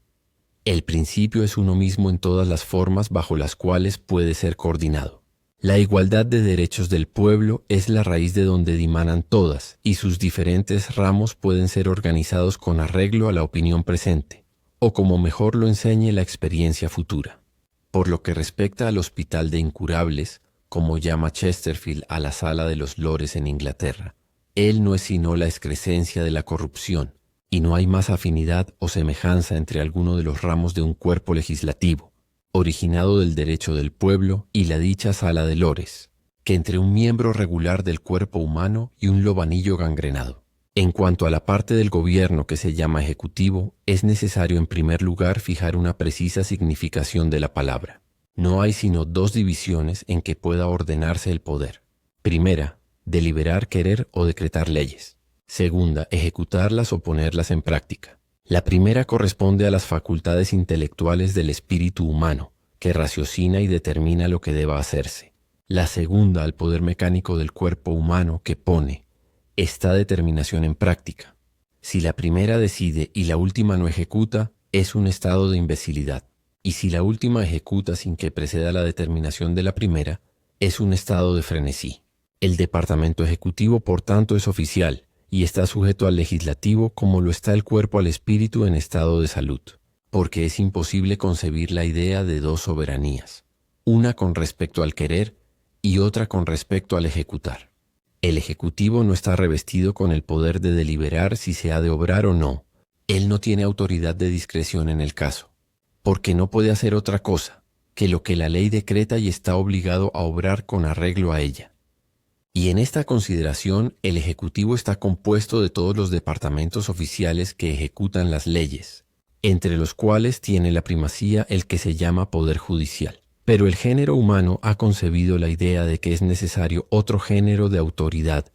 El principio es uno mismo en todas las formas bajo las cuales puede ser coordinado. La igualdad de derechos del pueblo es la raíz de donde dimanan todas, y sus diferentes ramos pueden ser organizados con arreglo a la opinión presente, o como mejor lo enseñe la experiencia futura. Por lo que respecta al hospital de incurables, como llama Chesterfield a la sala de los lores en Inglaterra, él no es sino la excrescencia de la corrupción, y no hay más afinidad o semejanza entre alguno de los ramos de un cuerpo legislativo, originado del derecho del pueblo y la dicha sala de lores, que entre un miembro regular del cuerpo humano y un lobanillo gangrenado. En cuanto a la parte del gobierno que se llama ejecutivo, es necesario en primer lugar fijar una precisa significación de la palabra. No hay sino dos divisiones en que pueda ordenarse el poder. Primera, deliberar, querer o decretar leyes. Segunda, ejecutarlas o ponerlas en práctica. La primera corresponde a las facultades intelectuales del espíritu humano, que raciocina y determina lo que deba hacerse. La segunda al poder mecánico del cuerpo humano que pone esta determinación en práctica. Si la primera decide y la última no ejecuta, es un estado de imbecilidad. Y si la última ejecuta sin que preceda la determinación de la primera, es un estado de frenesí. El departamento ejecutivo, por tanto, es oficial y está sujeto al legislativo como lo está el cuerpo al espíritu en estado de salud, porque es imposible concebir la idea de dos soberanías, una con respecto al querer y otra con respecto al ejecutar. El ejecutivo no está revestido con el poder de deliberar si se ha de obrar o no. Él no tiene autoridad de discreción en el caso, porque no puede hacer otra cosa que lo que la ley decreta y está obligado a obrar con arreglo a ella. Y en esta consideración, el Ejecutivo está compuesto de todos los departamentos oficiales que ejecutan las leyes, entre los cuales tiene la primacía el que se llama Poder Judicial. Pero el género humano ha concebido la idea de que es necesario otro género de autoridad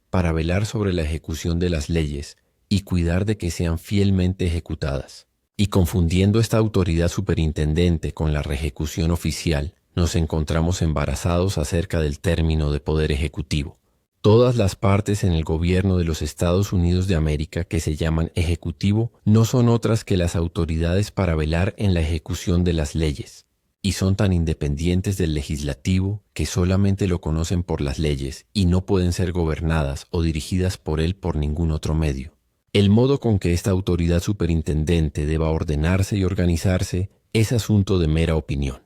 para velar sobre la ejecución de las leyes y cuidar de que sean fielmente ejecutadas. Y confundiendo esta autoridad superintendente con la reejecución oficial, nos encontramos embarazados acerca del término de poder ejecutivo. Todas las partes en el gobierno de los Estados Unidos de América que se llaman ejecutivo no son otras que las autoridades para velar en la ejecución de las leyes, y son tan independientes del legislativo que solamente lo conocen por las leyes y no pueden ser gobernadas o dirigidas por él por ningún otro medio. El modo con que esta autoridad superintendente deba ordenarse y organizarse es asunto de mera opinión.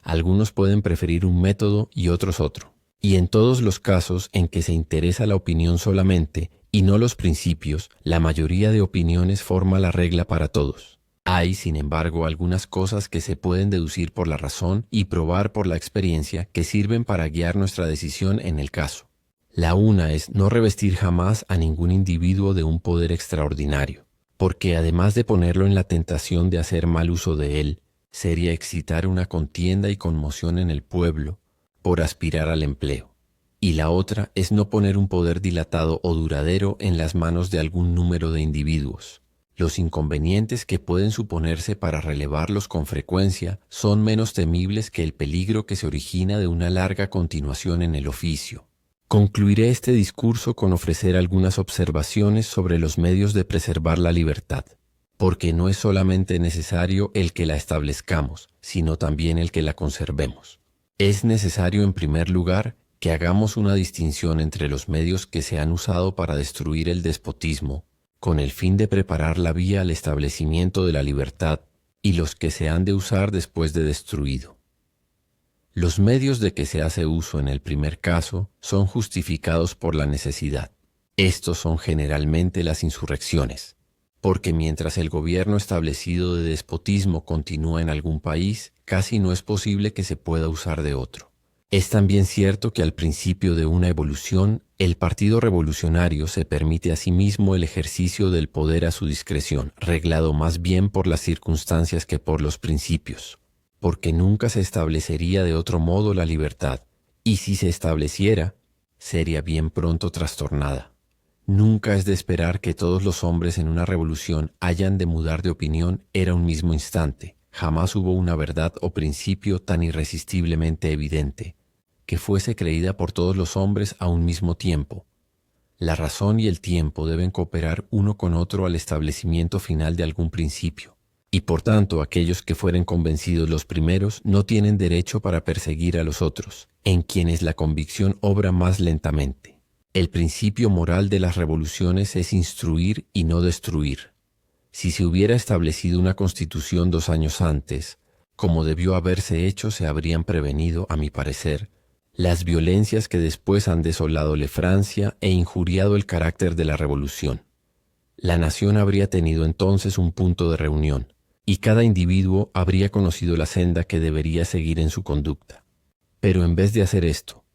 Algunos pueden preferir un método y otros otro. Y en todos los casos en que se interesa la opinión solamente y no los principios, la mayoría de opiniones forma la regla para todos. Hay, sin embargo, algunas cosas que se pueden deducir por la razón y probar por la experiencia que sirven para guiar nuestra decisión en el caso. La una es no revestir jamás a ningún individuo de un poder extraordinario, porque además de ponerlo en la tentación de hacer mal uso de él, sería excitar una contienda y conmoción en el pueblo por aspirar al empleo. Y la otra es no poner un poder dilatado o duradero en las manos de algún número de individuos. Los inconvenientes que pueden suponerse para relevarlos con frecuencia son menos temibles que el peligro que se origina de una larga continuación en el oficio. Concluiré este discurso con ofrecer algunas observaciones sobre los medios de preservar la libertad, porque no es solamente necesario el que la establezcamos, sino también el que la conservemos. Es necesario, en primer lugar, que hagamos una distinción entre los medios que se han usado para destruir el despotismo, con el fin de preparar la vía al establecimiento de la libertad, y los que se han de usar después de destruido. Los medios de que se hace uso en el primer caso son justificados por la necesidad. Estos son generalmente las insurrecciones, porque mientras el gobierno establecido de despotismo continúa en algún país, casi no es posible que se pueda usar de otro. Es también cierto que al principio de una evolución, el Partido Revolucionario se permite a sí mismo el ejercicio del poder a su discreción, reglado más bien por las circunstancias que por los principios, porque nunca se establecería de otro modo la libertad, y si se estableciera, sería bien pronto trastornada. Nunca es de esperar que todos los hombres en una revolución hayan de mudar de opinión era un mismo instante. Jamás hubo una verdad o principio tan irresistiblemente evidente, que fuese creída por todos los hombres a un mismo tiempo. La razón y el tiempo deben cooperar uno con otro al establecimiento final de algún principio, y por tanto aquellos que fueren convencidos los primeros no tienen derecho para perseguir a los otros, en quienes la convicción obra más lentamente. El principio moral de las revoluciones es instruir y no destruir. Si se hubiera establecido una constitución 2 años antes, como debió haberse hecho, se habrían prevenido, a mi parecer, las violencias que después han desoladole Francia e injuriado el carácter de la revolución. La nación habría tenido entonces un punto de reunión, y cada individuo habría conocido la senda que debería seguir en su conducta. Pero en vez de hacer esto,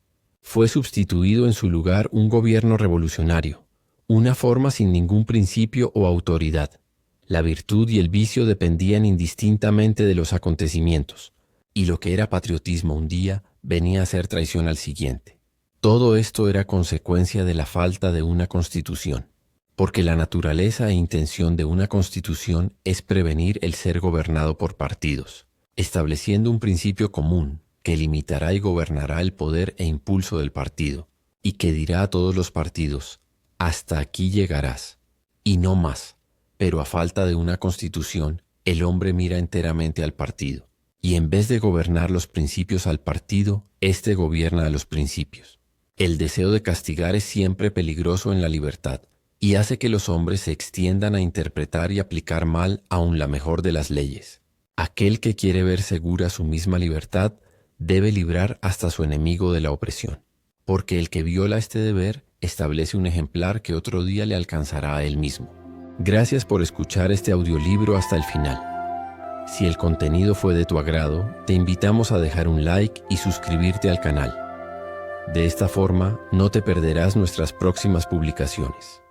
fue sustituido en su lugar un gobierno revolucionario, una forma sin ningún principio o autoridad. La virtud y el vicio dependían indistintamente de los acontecimientos, y lo que era patriotismo un día venía a ser traición al siguiente. Todo esto era consecuencia de la falta de una constitución, porque la naturaleza e intención de una constitución es prevenir el ser gobernado por partidos, estableciendo un principio común que limitará y gobernará el poder e impulso del partido, y que dirá a todos los partidos: hasta aquí llegarás. y no más. Pero a falta de una constitución, el hombre mira enteramente al partido. Y en vez de gobernar los principios al partido, éste gobierna a los principios. El deseo de castigar es siempre peligroso en la libertad y hace que los hombres se extiendan a interpretar y aplicar mal aun la mejor de las leyes. Aquel que quiere ver segura su misma libertad debe librar hasta su enemigo de la opresión, porque el que viola este deber establece un ejemplar que otro día le alcanzará a él mismo. Gracias por escuchar este audiolibro hasta el final. Si el contenido fue de tu agrado, te invitamos a dejar un like y suscribirte al canal. De esta forma, no te perderás nuestras próximas publicaciones.